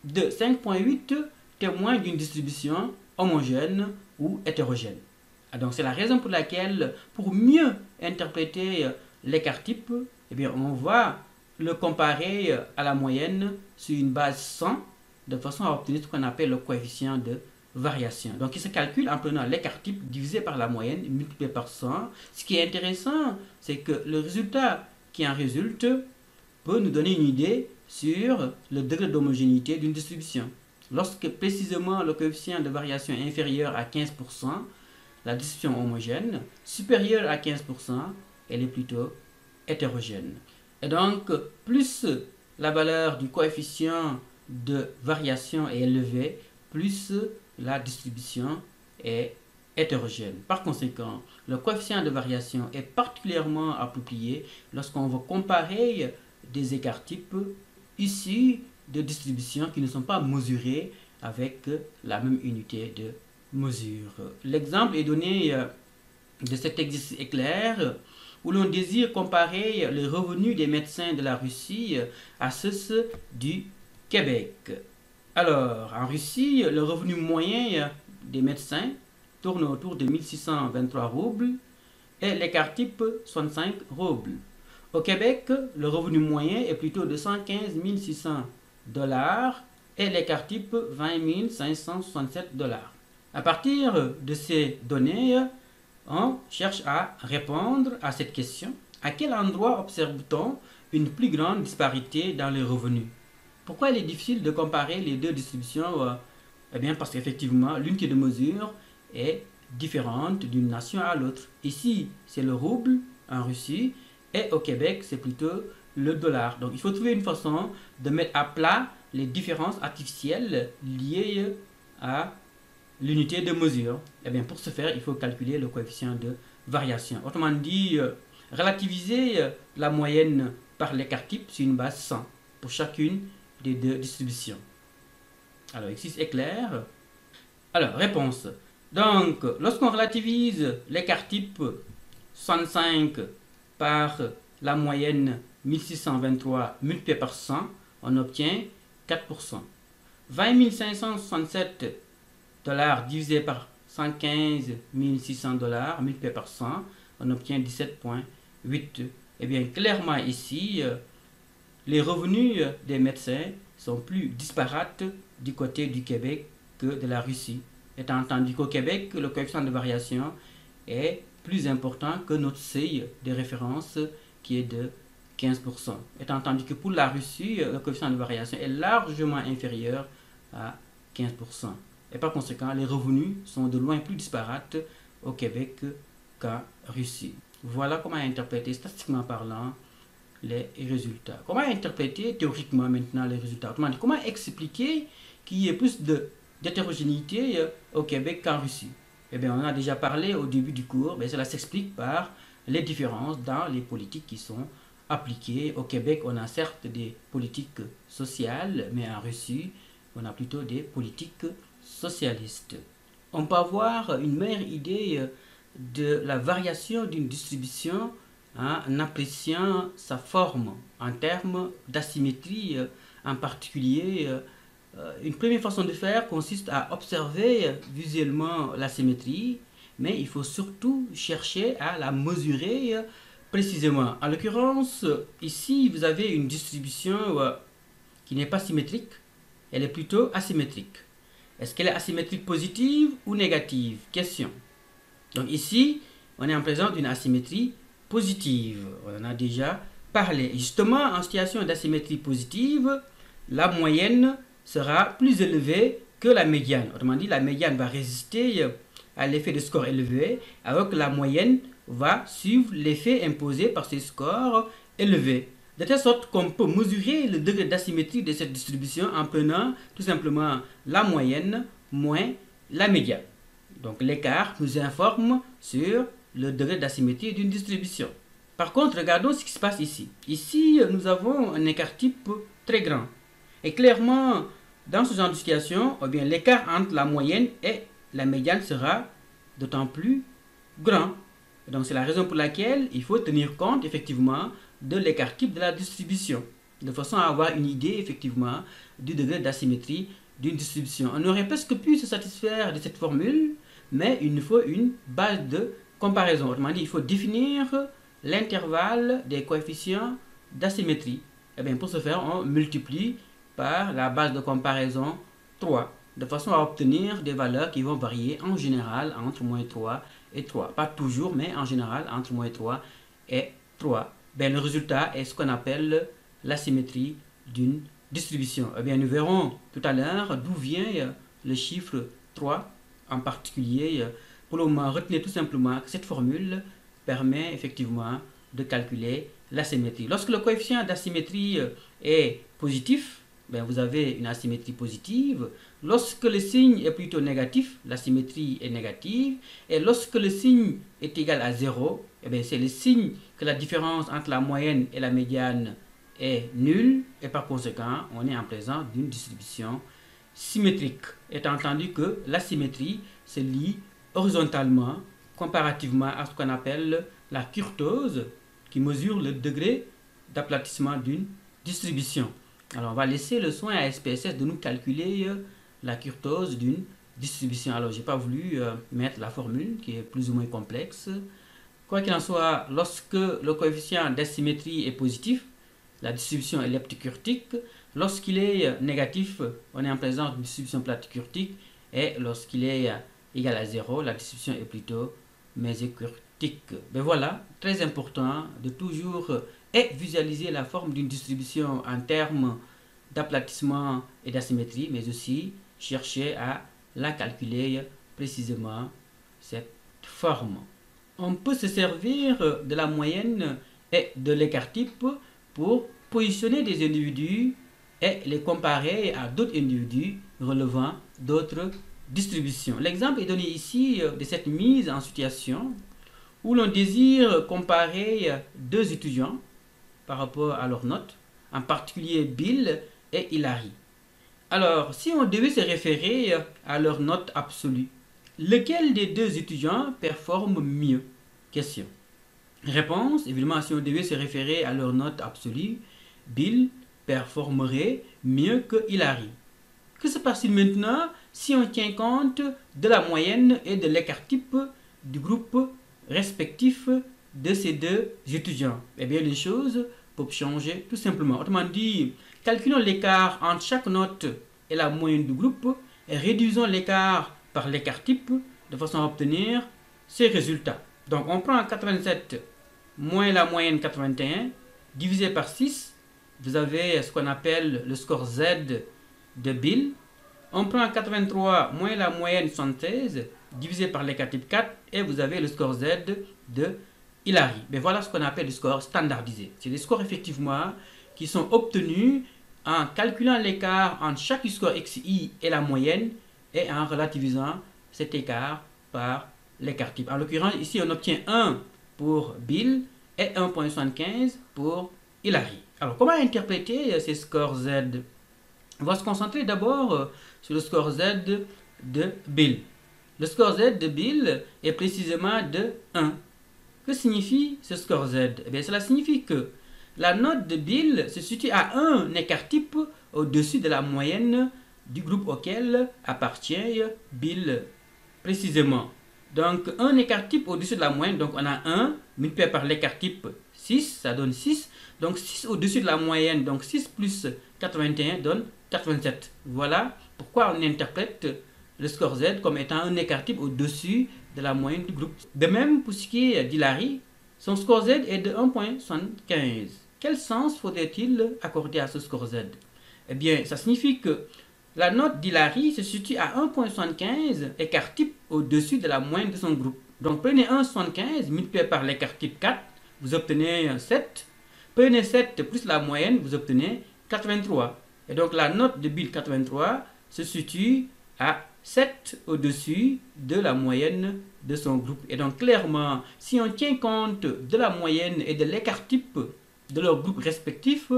de 5,8 témoigne d'une distribution homogène ou hétérogène. Donc, c'est la raison pour laquelle, pour mieux interpréter l'écart type, eh bien, on va le comparer à la moyenne sur une base 100 de façon à obtenir ce qu'on appelle le coefficient de variation. Donc, il se calcule en prenant l'écart type divisé par la moyenne multiplié par 100. Ce qui est intéressant, c'est que le résultat qui en résulte peut nous donner une idée sur le degré d'homogénéité d'une distribution. Lorsque précisément le coefficient de variation est inférieur à 15%, la distribution homogène, supérieure à 15%, elle est plutôt hétérogène. Et donc, plus la valeur du coefficient de variation est élevée, plus la distribution est hétérogène. Par conséquent, le coefficient de variation est particulièrement approprié lorsqu'on veut comparer des écarts types issus de distributions qui ne sont pas mesurées avec la même unité de mesure. L'exemple est donné de cet exercice éclair où l'on désire comparer les revenus des médecins de la Russie à ceux du Québec. Alors, en Russie, le revenu moyen des médecins tourne autour de 1623 roubles et l'écart type 65 roubles. Au Québec, le revenu moyen est plutôt de 115 600 dollars et l'écart type 20 567 dollars. À partir de ces données, on cherche à répondre à cette question. À quel endroit observe-t-on une plus grande disparité dans les revenus? Pourquoi il est difficile de comparer les deux distributions? Eh bien, parce qu'effectivement, l'unité de mesure est différente d'une nation à l'autre. Ici, c'est le rouble en Russie et au Québec, c'est plutôt le dollar. Donc, il faut trouver une façon de mettre à plat les différences artificielles liées à l'unité de mesure. Et bien, pour ce faire, il faut calculer le coefficient de variation. Autrement dit, relativiser la moyenne par l'écart type sur une base 100 pour chacune des deux distributions. Alors, ici, c'est clair. Alors, réponse. Donc, lorsqu'on relativise l'écart type 65 par la moyenne 1623 multiplié par 100, on obtient 4%. 20 567 $ divisé par 115 600 $ multiplié par 100, on obtient 17,8. Eh bien, clairement ici, les revenus des médecins sont plus disparates du côté du Québec que de la Russie. Étant entendu qu'au Québec, le coefficient de variation est plus important que notre seuil de référence qui est de 15%. Étant entendu que pour la Russie, le coefficient de variation est largement inférieur à 15%. Et par conséquent, les revenus sont de loin plus disparates au Québec qu'en Russie. Voilà comment interpréter, statistiquement parlant, les résultats. Comment interpréter théoriquement maintenant les résultats? Autrement dit, comment expliquer qu'il y ait plus d'hétérogénéité au Québec qu'en Russie? Eh bien, on en a déjà parlé au début du cours. Mais cela s'explique par les différences dans les politiques qui sont appliquées. Au Québec, on a certes des politiques sociales, mais en Russie, on a plutôt des politiques socialistes. On peut avoir une meilleure idée de la variation d'une distribution en appréciant sa forme en termes d'asymétrie. En particulier, une première façon de faire consiste à observer visuellement la symétrie, mais il faut surtout chercher à la mesurer précisément. En l'occurrence, ici, vous avez une distribution qui n'est pas symétrique, elle est plutôt asymétrique. Est-ce qu'elle est asymétrique positive ou négative? Question. Donc ici, on est en présence d'une asymétrie positive. On en a déjà parlé. Justement, en situation d'asymétrie positive, la moyenne sera plus élevée que la médiane. Autrement dit, la médiane va résister à l'effet de score élevé, alors que la moyenne va suivre l'effet imposé par ces scores élevés. De telle sorte qu'on peut mesurer le degré d'asymétrie de cette distribution en prenant tout simplement la moyenne moins la médiane. Donc l'écart nous informe sur le degré d'asymétrie d'une distribution. Par contre, regardons ce qui se passe ici. Ici, nous avons un écart type très grand. Et clairement, dans ce genre de situation, eh bien, l'écart entre la moyenne et la médiane sera d'autant plus grand. Et donc c'est la raison pour laquelle il faut tenir compte effectivement de l'écart type de la distribution, de façon à avoir une idée effectivement du degré d'asymétrie d'une distribution. On aurait presque pu se satisfaire de cette formule, mais il nous faut une base de comparaison. Autrement dit, il faut définir l'intervalle des coefficients d'asymétrie. Et bien pour ce faire, on multiplie par la base de comparaison 3, de façon à obtenir des valeurs qui vont varier en général entre moins 3 et 3. Pas toujours, mais en général entre moins 3 et 3. Ben, le résultat est ce qu'on appelle l'asymétrie d'une distribution. Eh bien, nous verrons tout à l'heure d'où vient le chiffre 3 en particulier. Pour le moment, retenez tout simplement que cette formule permet effectivement de calculer l'asymétrie. Lorsque le coefficient d'asymétrie est positif, ben vous avez une asymétrie positive. Lorsque le signe est plutôt négatif, l'asymétrie est négative. Et lorsque le signe est égal à 0, eh bien c'est le signe que la différence entre la moyenne et la médiane est nulle. Et par conséquent, on est en présence d'une distribution symétrique. Étant entendu que l'asymétrie se lie horizontalement comparativement à ce qu'on appelle la kurtose, qui mesure le degré d'aplatissement d'une distribution. Alors, on va laisser le soin à SPSS de nous calculer la kurtose d'une distribution. Alors, je n'ai pas voulu mettre la formule qui est plus ou moins complexe. Quoi qu'il en soit, lorsque le coefficient d'asymétrie est positif, la distribution est lepticurtique. Lorsqu'il est négatif, on est en présence d'une distribution platicurtique. Et lorsqu'il est égal à 0, la distribution est plutôt mésocurtique. Ben voilà, très important de toujours visualiser la forme d'une distribution en termes d'aplatissement et d'asymétrie, mais aussi chercher à la calculer précisément, cette forme. On peut se servir de la moyenne et de l'écart type pour positionner des individus et les comparer à d'autres individus relevant d'autres distributions. L'exemple est donné ici de cette mise en situation où l'on désire comparer deux étudiants par rapport à leurs notes, en particulier Bill et Hilary. Alors, si on devait se référer à leur note absolue, lequel des deux étudiants performe mieux? Question. Réponse, évidemment, si on devait se référer à leur note absolue, Bill performerait mieux que Hilary. Que se passe-t-il maintenant si on tient compte de la moyenne et de l'écart type du groupe respectif de ces deux étudiants? Eh bien, les choses peuvent changer tout simplement. Autrement dit, calculons l'écart entre chaque note et la moyenne du groupe et réduisons l'écart par l'écart type de façon à obtenir ces résultats. Donc, on prend 87 moins la moyenne 81 divisé par 6. Vous avez ce qu'on appelle le score Z de Bill. On prend 83 moins la moyenne 76 divisé par l'écart type 4 et vous avez le score Z de Hilary. Mais voilà ce qu'on appelle le score standardisé. C'est des scores effectivement qui sont obtenus en calculant l'écart entre chaque score XI et la moyenne et en relativisant cet écart par l'écart type. En l'occurrence, ici on obtient 1 pour Bill et 1,75 pour Hilary. Alors comment interpréter ces scores Z? On va se concentrer d'abord sur le score Z de Bill. Le score Z de Bill est précisément de 1. Que signifie ce score Z? Eh bien, cela signifie que la note de Bill se situe à un écart type au-dessus de la moyenne du groupe auquel appartient Bill précisément. Donc, un écart type au-dessus de la moyenne, donc on a 1 multiplié par l'écart type 6, ça donne 6. Donc 6 au-dessus de la moyenne, donc 6 plus 81 donne 87. Voilà pourquoi on interprète le score Z comme étant un écart type au-dessus de la moyenne du groupe. De même, pour ce qui est d'Hilary, son score Z est de 1,75. Quel sens faudrait-il accorder à ce score Z? Eh bien, ça signifie que la note d'Hilary se situe à 1,75 écart type au-dessus de la moyenne de son groupe. Donc, prenez 1,75 multiplié par l'écart type 4, vous obtenez 7. Prenez 7 plus la moyenne, vous obtenez 83. Et donc, la note de Bill 83 se situe à 7 au-dessus de la moyenne de son groupe. Et donc, clairement, si on tient compte de la moyenne et de l'écart type de leur groupe respectif,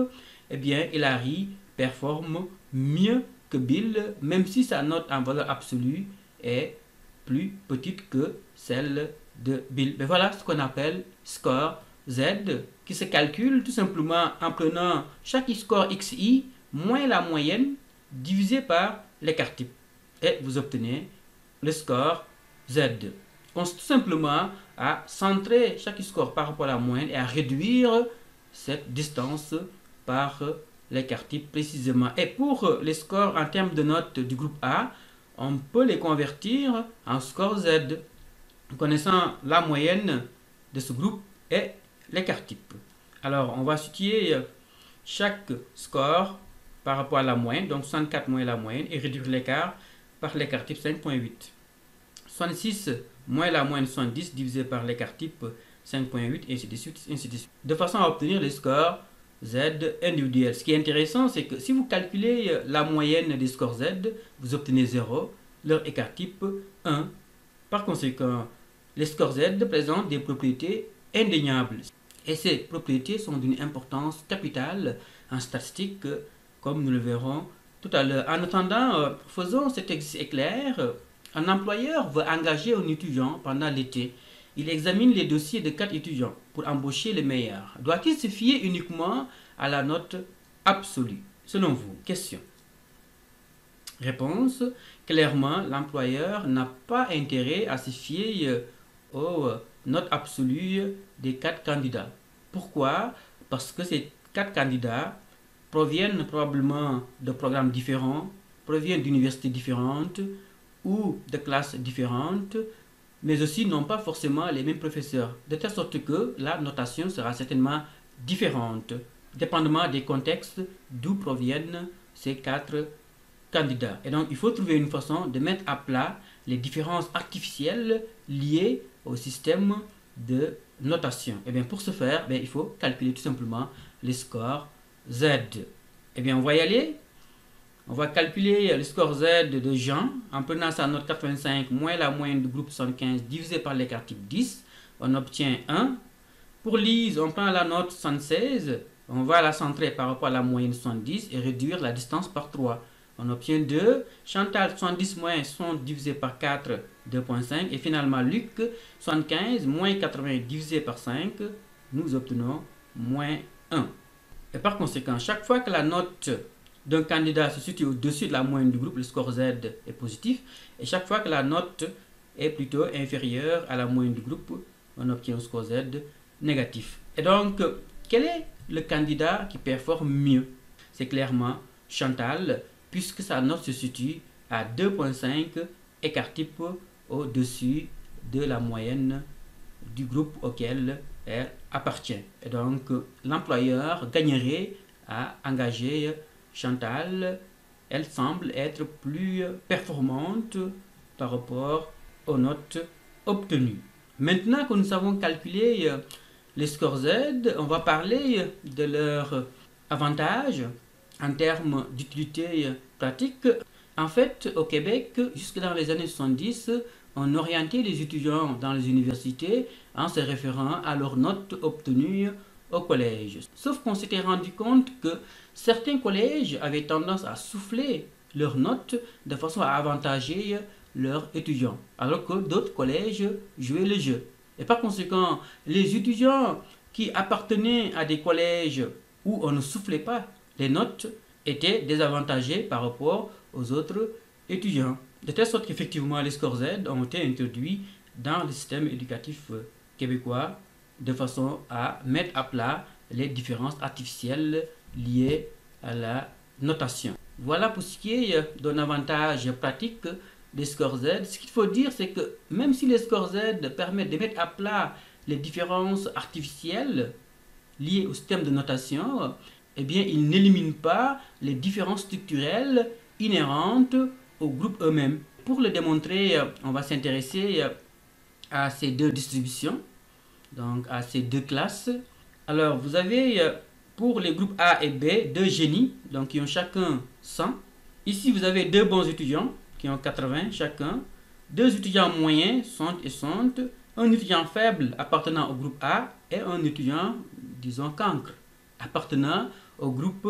eh bien, Hilary performe mieux que Bill, même si sa note en valeur absolue est plus petite que celle de Bill. Mais voilà ce qu'on appelle score Z, qui se calcule tout simplement en prenant chaque score XI moins la moyenne divisé par l'écart type. Et vous obtenez le score Z. On consiste tout simplement à centrer chaque score par rapport à la moyenne et à réduire cette distance par l'écart type précisément. Et pour les scores en termes de notes du groupe A, on peut les convertir en score Z, connaissant la moyenne de ce groupe et l'écart type. Alors, on va situer chaque score par rapport à la moyenne, donc 64 moins la moyenne, et réduire l'écart par l'écart type 5,8. 66 moins la moyenne 70 divisé par l'écart type 5,8, et ainsi de suite, ainsi de suite. De façon à obtenir les scores Z individuels. Ce qui est intéressant, c'est que si vous calculez la moyenne des scores Z, vous obtenez 0, leur écart type 1. Par conséquent, les scores Z présentent des propriétés indéniables. Et ces propriétés sont d'une importance capitale en statistique, comme nous le verrons tout à l'heure. En attendant, faisons cet exercice éclair. Un employeur veut engager un étudiant pendant l'été. Il examine les dossiers de 4 étudiants pour embaucher les meilleurs. Doit-il se fier uniquement à la note absolue? Selon vous, question. Réponse. Clairement, l'employeur n'a pas intérêt à se fier aux notes absolues des 4 candidats. Pourquoi? Parce que ces 4 candidats proviennent probablement de programmes différents, proviennent d'universités différentes ou de classes différentes, mais aussi n'ont pas forcément les mêmes professeurs, de telle sorte que la notation sera certainement différente, dépendamment des contextes d'où proviennent ces 4 candidats. Et donc, il faut trouver une façon de mettre à plat les différences artificielles liées au système de notation. Et bien, pour ce faire, il faut calculer tout simplement les scores Z. Et bien, on va y aller. On va calculer le score Z de Jean en prenant sa note 85 moins la moyenne du groupe 75 divisé par l'écart type 10. On obtient 1. Pour Lise, on prend la note 76. On va la centrer par rapport à la moyenne 70 et réduire la distance par 3. on obtient 2. Chantal, 70 moins 100 divisé par 4, 2,5. Et finalement, Luc, 75 moins 80 divisé par 5, nous obtenons moins 1. Et par conséquent, chaque fois que la note d'un candidat se situe au-dessus de la moyenne du groupe, le score Z est positif. Et chaque fois que la note est plutôt inférieure à la moyenne du groupe, on obtient un score Z négatif. Et donc, quel est le candidat qui performe mieux? C'est clairement Chantal, puisque sa note se situe à 2,5, écart type au-dessus de la moyenne du groupe auquel elle appartient. Et donc, l'employeur gagnerait à engager Chantal. Elle semble être plus performante par rapport aux notes obtenues. Maintenant que nous savons calculer les scores Z, on va parler de leur avantage en termes d'utilité pratique. En fait, au Québec, jusque dans les années 70, on orientait les étudiants dans les universités en se référant à leurs notes obtenues au collège. Sauf qu'on s'était rendu compte que certains collèges avaient tendance à souffler leurs notes de façon à avantager leurs étudiants, alors que d'autres collèges jouaient le jeu. Et par conséquent, les étudiants qui appartenaient à des collèges où on ne soufflait pas les notes étaient désavantagés par rapport aux autres étudiants. De telle sorte qu'effectivement, les scores Z ont été introduits dans le système éducatif québécois de façon à mettre à plat les différences artificielles liées à la notation. Voilà pour ce qui est d'un avantage pratique des scores Z. Ce qu'il faut dire, c'est que même si les scores Z permettent de mettre à plat les différences artificielles liées au système de notation, eh bien, ils n'éliminent pas les différences structurelles inhérentes aux groupes eux-mêmes. Pour le démontrer, on va s'intéresser à ces deux distributions, donc à ces deux classes. Alors, vous avez pour les groupes A et B deux génies, donc qui ont chacun 100. Ici, vous avez deux bons étudiants qui ont 80 chacun, deux étudiants moyens, 100 et 100, un étudiant faible appartenant au groupe A et un étudiant, disons, cancre, appartenant au groupe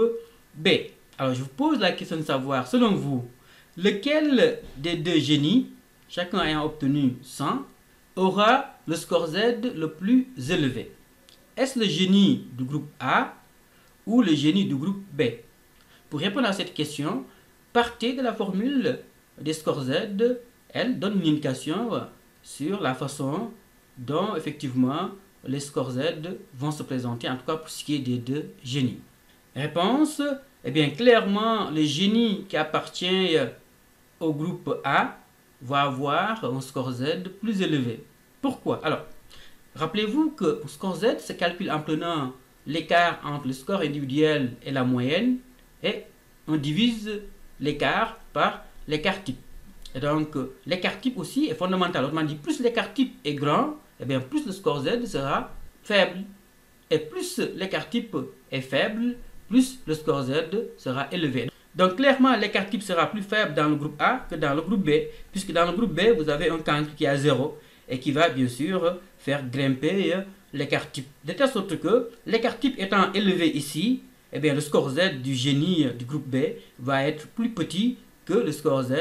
B. Alors, je vous pose la question de savoir, selon vous, lequel des deux génies, chacun ayant obtenu 100, aura le score Z le plus élevé? Est-ce le génie du groupe A ou le génie du groupe B? Pour répondre à cette question, partez de la formule des scores Z. Elle donne une indication sur la façon dont effectivement les scores Z vont se présenter, en tout cas pour ce qui est des deux génies. Réponse, eh bien clairement le génie qui appartient au groupe A va avoir un score Z plus élevé. Pourquoi? Alors, rappelez-vous que le score Z se calcule en prenant l'écart entre le score individuel et la moyenne et on divise l'écart par l'écart type. Et donc, l'écart type aussi est fondamental. Autrement dit, plus l'écart type est grand, eh bien, plus le score Z sera faible. Et plus l'écart type est faible, plus le score Z sera élevé. Donc, clairement, l'écart type sera plus faible dans le groupe A que dans le groupe B, puisque dans le groupe B, vous avez un cancre qui est à 0 et qui va bien sûr faire grimper l'écart type. De telle sorte que l'écart type étant élevé ici, eh bien, le score Z du génie du groupe B va être plus petit que le score Z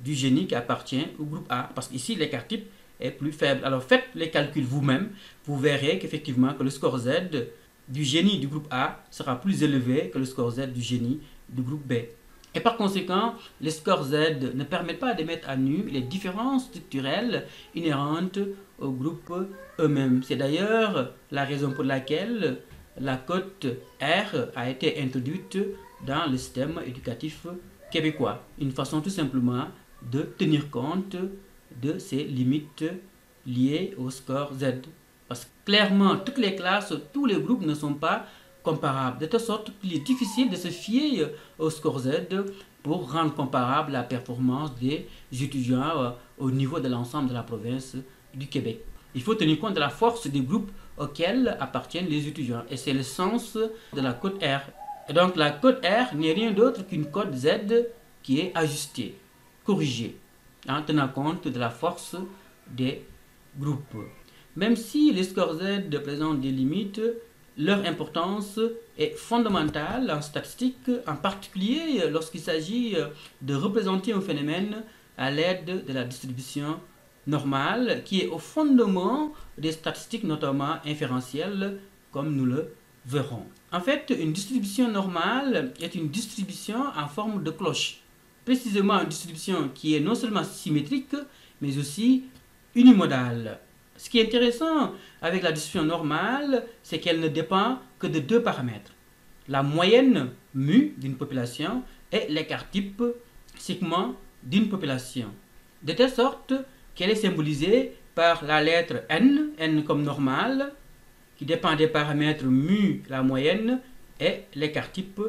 du génie qui appartient au groupe A, parce qu'ici l'écart type est plus faible. Alors faites les calculs vous-même, vous verrez qu'effectivement que le score Z du génie du groupe A sera plus élevé que le score Z du génie du groupe B. Et par conséquent, les scores Z ne permettent pas de mettre à nu les différences structurelles inhérentes au groupe eux-mêmes. C'est d'ailleurs la raison pour laquelle la cote R a été introduite dans le système éducatif québécois. Une façon tout simplement de tenir compte de ces limites liées au score Z. Parce que clairement, toutes les classes, tous les groupes ne sont pas comparables. De telle sorte qu'il est difficile de se fier au score Z pour rendre comparable la performance des étudiants au niveau de l'ensemble de la province du Québec. Il faut tenir compte de la force des groupes auxquels appartiennent les étudiants. Et c'est le sens de la cote R. Et donc la cote R n'est rien d'autre qu'une cote Z qui est ajustée, corrigée, en tenant compte de la force des groupes. Même si les scores Z présentent des limites, leur importance est fondamentale en statistique, en particulier lorsqu'il s'agit de représenter un phénomène à l'aide de la distribution normale, qui est au fondement des statistiques, notamment inférentielles, comme nous le verrons. En fait, une distribution normale est une distribution en forme de cloche. Précisément une distribution qui est non seulement symétrique, mais aussi unimodale. Ce qui est intéressant avec la distribution normale, c'est qu'elle ne dépend que de deux paramètres. La moyenne mu d'une population et l'écart type sigma d'une population. De telle sorte qu'elle est symbolisée par la lettre n, n comme normale, qui dépend des paramètres mu, la moyenne, et l'écart type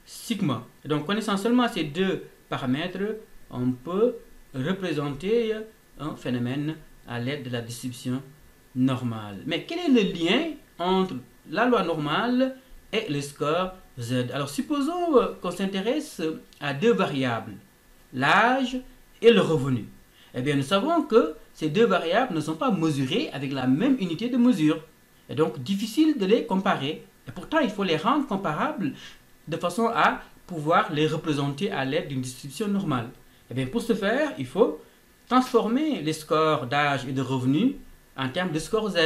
sigma. Et donc, connaissant seulement ces deux paramètres, on peut représenter un phénomène à l'aide de la distribution normale. Mais quel est le lien entre la loi normale et le score Z? Alors, supposons qu'on s'intéresse à deux variables, l'âge et le revenu. Eh bien, nous savons que ces deux variables ne sont pas mesurées avec la même unité de mesure. Et donc, difficile de les comparer. Et pourtant, il faut les rendre comparables de façon à pouvoir les représenter à l'aide d'une distribution normale. Et bien, pour ce faire, il faut transformer les scores d'âge et de revenu en termes de score Z,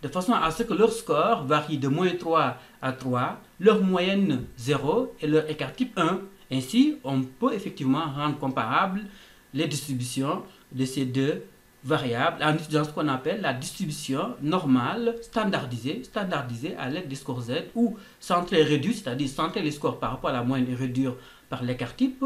de façon à ce que leur score varie de moins 3 à 3, leur moyenne 0 et leur écart type 1. Ainsi, on peut effectivement rendre comparables les distributions de ces deux variables en utilisant ce qu'on appelle la distribution normale standardisée à l'aide des scores Z, ou centrée et réduite, c'est-à-dire centrer les scores par rapport à la moyenne et réduire par l'écart type,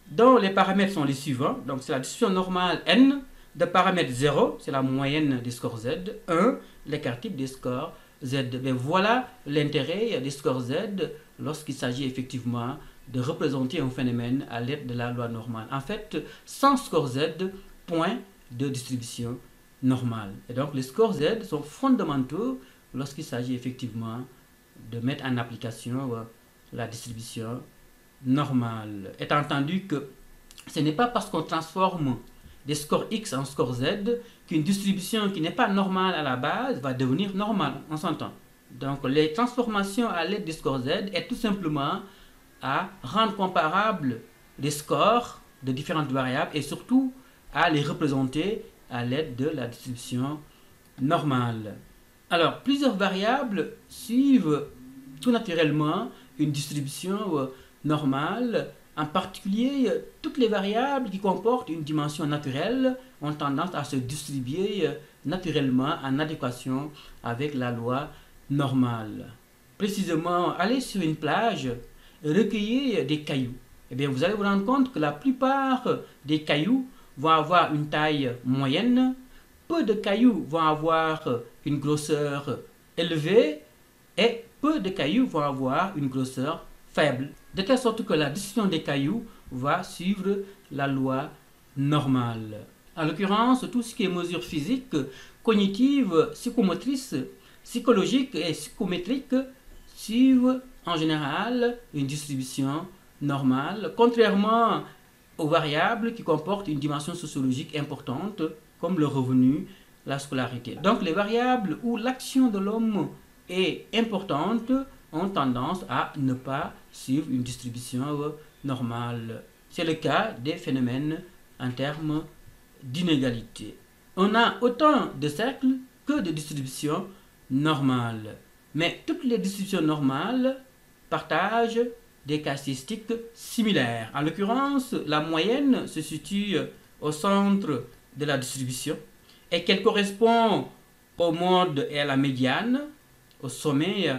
dont les paramètres sont les suivants. Donc c'est la distribution normale n de paramètres 0, c'est la moyenne des scores Z, 1, l'écart type des scores Z. Mais voilà l'intérêt des scores Z lorsqu'il s'agit effectivement de représenter un phénomène à l'aide de la loi normale. En fait, sans score Z, point de distribution normale. Et donc les scores Z sont fondamentaux lorsqu'il s'agit effectivement de mettre en application la distribution normale. Étant entendu que ce n'est pas parce qu'on transforme des scores X en scores Z qu'une distribution qui n'est pas normale à la base va devenir normale, on s'entend. Donc les transformations à l'aide des scores Z est tout simplement à rendre comparables les scores de différentes variables et surtout à les représenter à l'aide de la distribution normale. Alors, plusieurs variables suivent tout naturellement une distribution normale. En particulier, toutes les variables qui comportent une dimension naturelle ont tendance à se distribuer naturellement en adéquation avec la loi normale. Précisément, aller sur une plage, recueillir des cailloux. Eh bien, vous allez vous rendre compte que la plupart des cailloux vont avoir une taille moyenne, peu de cailloux vont avoir une grosseur élevée et peu de cailloux vont avoir une grosseur faible. De telle sorte que la distribution des cailloux va suivre la loi normale. En l'occurrence, tout ce qui est mesures physiques, cognitives, psychomotrices, psychologiques et psychométriques suivent en général une distribution normale, contrairement aux variables qui comportent une dimension sociologique importante, comme le revenu, la scolarité. Donc les variables où l'action de l'homme est importante ont tendance à ne pas suivre une distribution normale. C'est le cas des phénomènes en termes d'inégalité. On a autant de cercles que de distributions normales. Mais toutes les distributions normales partagent des caractéristiques similaires. En l'occurrence, la moyenne se situe au centre de la distribution et qu'elle correspond au mode et à la médiane, au sommet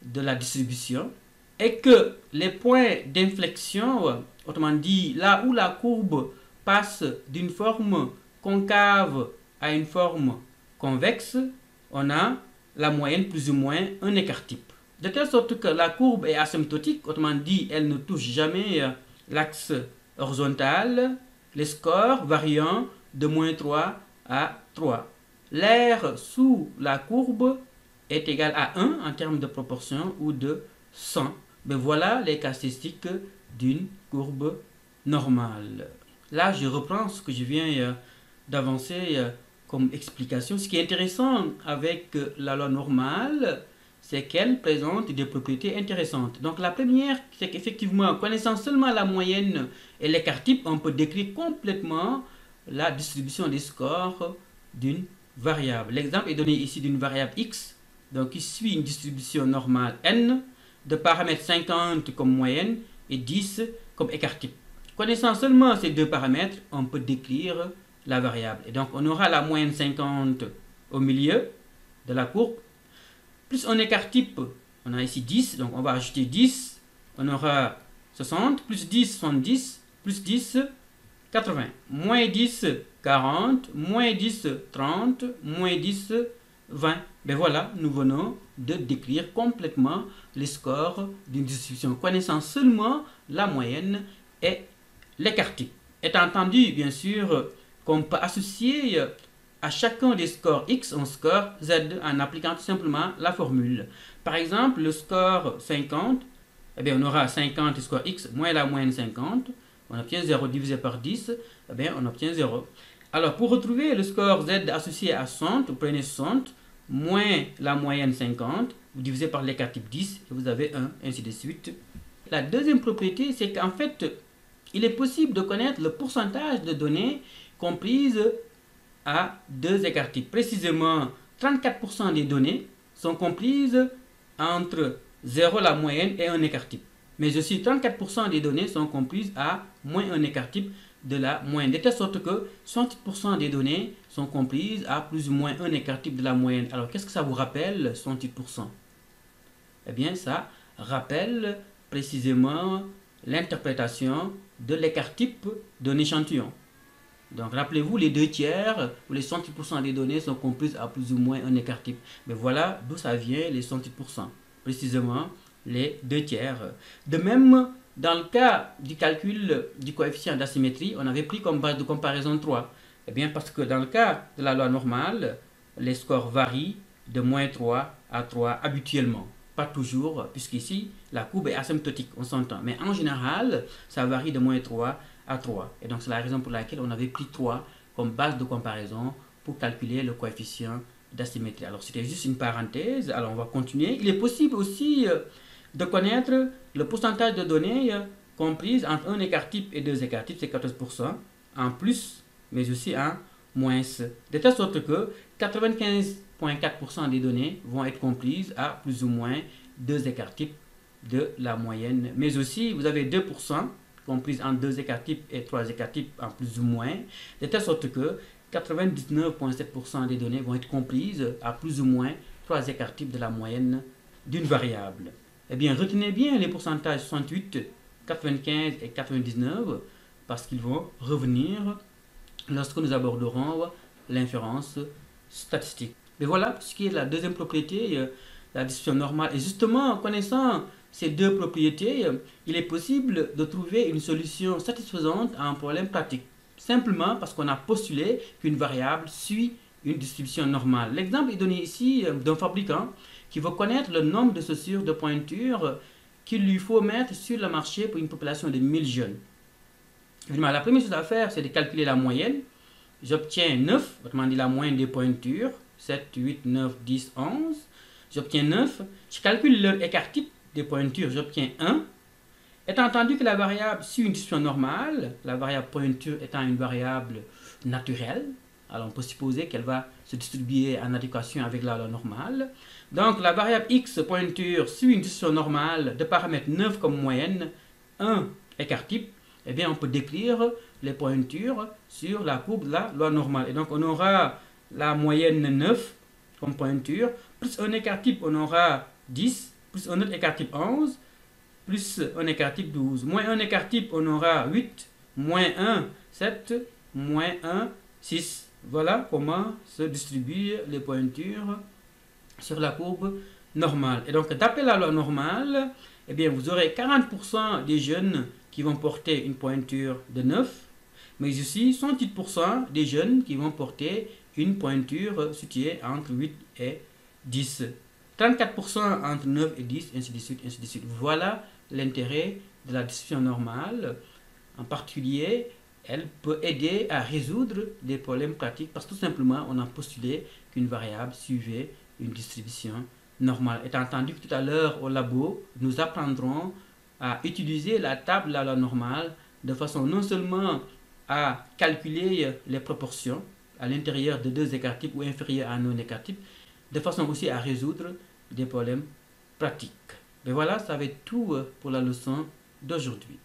de la distribution, et que les points d'inflexion, autrement dit, là où la courbe passe d'une forme concave à une forme convexe, on a la moyenne plus ou moins un écart type. De telle sorte que la courbe est asymptotique, autrement dit, elle ne touche jamais l'axe horizontal, les scores variant de moins 3 à 3. L'air sous la courbe est égal à 1 en termes de proportion ou de 100. Mais voilà les caractéristiques d'une courbe normale. Là, je reprends ce que je viens d'avancer comme explication. Ce qui est intéressant avec la loi normale, c'est qu'elle présente des propriétés intéressantes. Donc la première, c'est qu'effectivement, connaissant seulement la moyenne et l'écart type, on peut décrire complètement la distribution des scores d'une variable. L'exemple est donné ici d'une variable x, donc qui suit une distribution normale n, de paramètres 50 comme moyenne et 10 comme écart type. Connaissant seulement ces deux paramètres, on peut décrire la variable. Et donc on aura la moyenne 50 au milieu de la courbe, plus un écart type, on a ici 10, donc on va ajouter 10, on aura 60, plus 10, 70, plus 10, 80, moins 10, 40, moins 10, 30, moins 10, 20. Ben voilà, nous venons de décrire complètement les scores d'une distribution, connaissant seulement la moyenne et l'écart type. Étant entendu, bien sûr, qu'on peut associer à chacun des scores x un score z en appliquant tout simplement la formule. Par exemple, le score 50, eh bien, on aura 50 score x moins la moyenne 50, on obtient 0 divisé par 10, eh bien, on obtient 0. Alors, pour retrouver le score z associé à 60, vous prenez 60 moins la moyenne 50, vous divisez par l'écart type 10, et vous avez 1, ainsi de suite. La deuxième propriété, c'est qu'en fait, il est possible de connaître le pourcentage de données comprises à deux écarts types. Précisément, 34% des données sont comprises entre 0, la moyenne, et un écart type. Mais aussi, 34% des données sont comprises à moins un écart type de la moyenne. De telle sorte que 68% des données sont comprises à plus ou moins un écart type de la moyenne. Alors, qu'est-ce que ça vous rappelle, 68%? Eh bien, ça rappelle précisément l'interprétation de l'écart type d'un échantillon. Donc, rappelez-vous, les 2 tiers ou les 68% des données sont comprises à plus ou moins un écart type. Mais voilà d'où ça vient, les 68%. Précisément, les 2 tiers. De même, dans le cas du calcul du coefficient d'asymétrie, on avait pris comme base de comparaison 3. Eh bien, parce que dans le cas de la loi normale, les scores varient de moins 3 à 3 habituellement. Pas toujours, puisqu'ici, la courbe est asymptotique, on s'entend. Mais en général, ça varie de moins 3 à 3. Et donc, c'est la raison pour laquelle on avait pris 3 comme base de comparaison pour calculer le coefficient d'asymétrie. Alors, c'était juste une parenthèse. Alors, on va continuer. Il est possible aussi de connaître le pourcentage de données comprises entre un écart type et deux écarts types, c'est 14%, en plus, mais aussi en moins. De telle sorte que 95,4% des données vont être comprises à plus ou moins deux écarts types de la moyenne. Mais aussi, vous avez 2% comprises en deux écarts types et trois écarts types en plus ou moins, de telle sorte que 99,7% des données vont être comprises à plus ou moins trois écarts types de la moyenne d'une variable. Eh bien, retenez bien les pourcentages 68, 95 et 99 parce qu'ils vont revenir lorsque nous aborderons l'inférence statistique. Mais voilà ce qui est la deuxième propriété, la distribution normale. Et justement, en connaissant ces deux propriétés, il est possible de trouver une solution satisfaisante à un problème pratique. Simplement parce qu'on a postulé qu'une variable suit une distribution normale. L'exemple est donné ici d'un fabricant qui veut connaître le nombre de chaussures de pointure qu'il lui faut mettre sur le marché pour une population de 1000 jeunes. Évidemment, la première chose à faire, c'est de calculer la moyenne. J'obtiens 9, autrement dit la moyenne des pointures, 7, 8, 9, 10, 11. J'obtiens 9. Je calcule leur écart type des pointures, j'obtiens 1. Étant entendu que la variable suit une distribution normale, la variable pointure étant une variable naturelle, alors on peut supposer qu'elle va se distribuer en adéquation avec la loi normale. Donc la variable x pointure suit une distribution normale de paramètres 9 comme moyenne, 1 écart type. Eh bien on peut décrire les pointures sur la courbe de la loi normale. Et donc on aura la moyenne 9 comme pointure, plus un écart type on aura 10, plus un autre écart type 11, plus un écart type 12. Moins un écart type on aura 8, moins 1, 7, moins 1, 6. Voilà comment se distribuent les pointures sur la courbe normale. Et donc, d'après la loi normale, eh bien, vous aurez 40% des jeunes qui vont porter une pointure de 9, mais aussi 68% des jeunes qui vont porter une pointure située entre 8 et 10. 34% entre 9 et 10, ainsi de suite, ainsi de suite. Voilà l'intérêt de la distribution normale. En particulier, elle peut aider à résoudre des problèmes pratiques parce que tout simplement, on a postulé qu'une variable suivait une distribution normale. Étant entendu que tout à l'heure au labo, nous apprendrons à utiliser la table à la normale de façon non seulement à calculer les proportions à l'intérieur de deux écarts types ou inférieurs à un non écart type, de façon aussi à résoudre des problèmes pratiques. Mais voilà, ça va être tout pour la leçon d'aujourd'hui.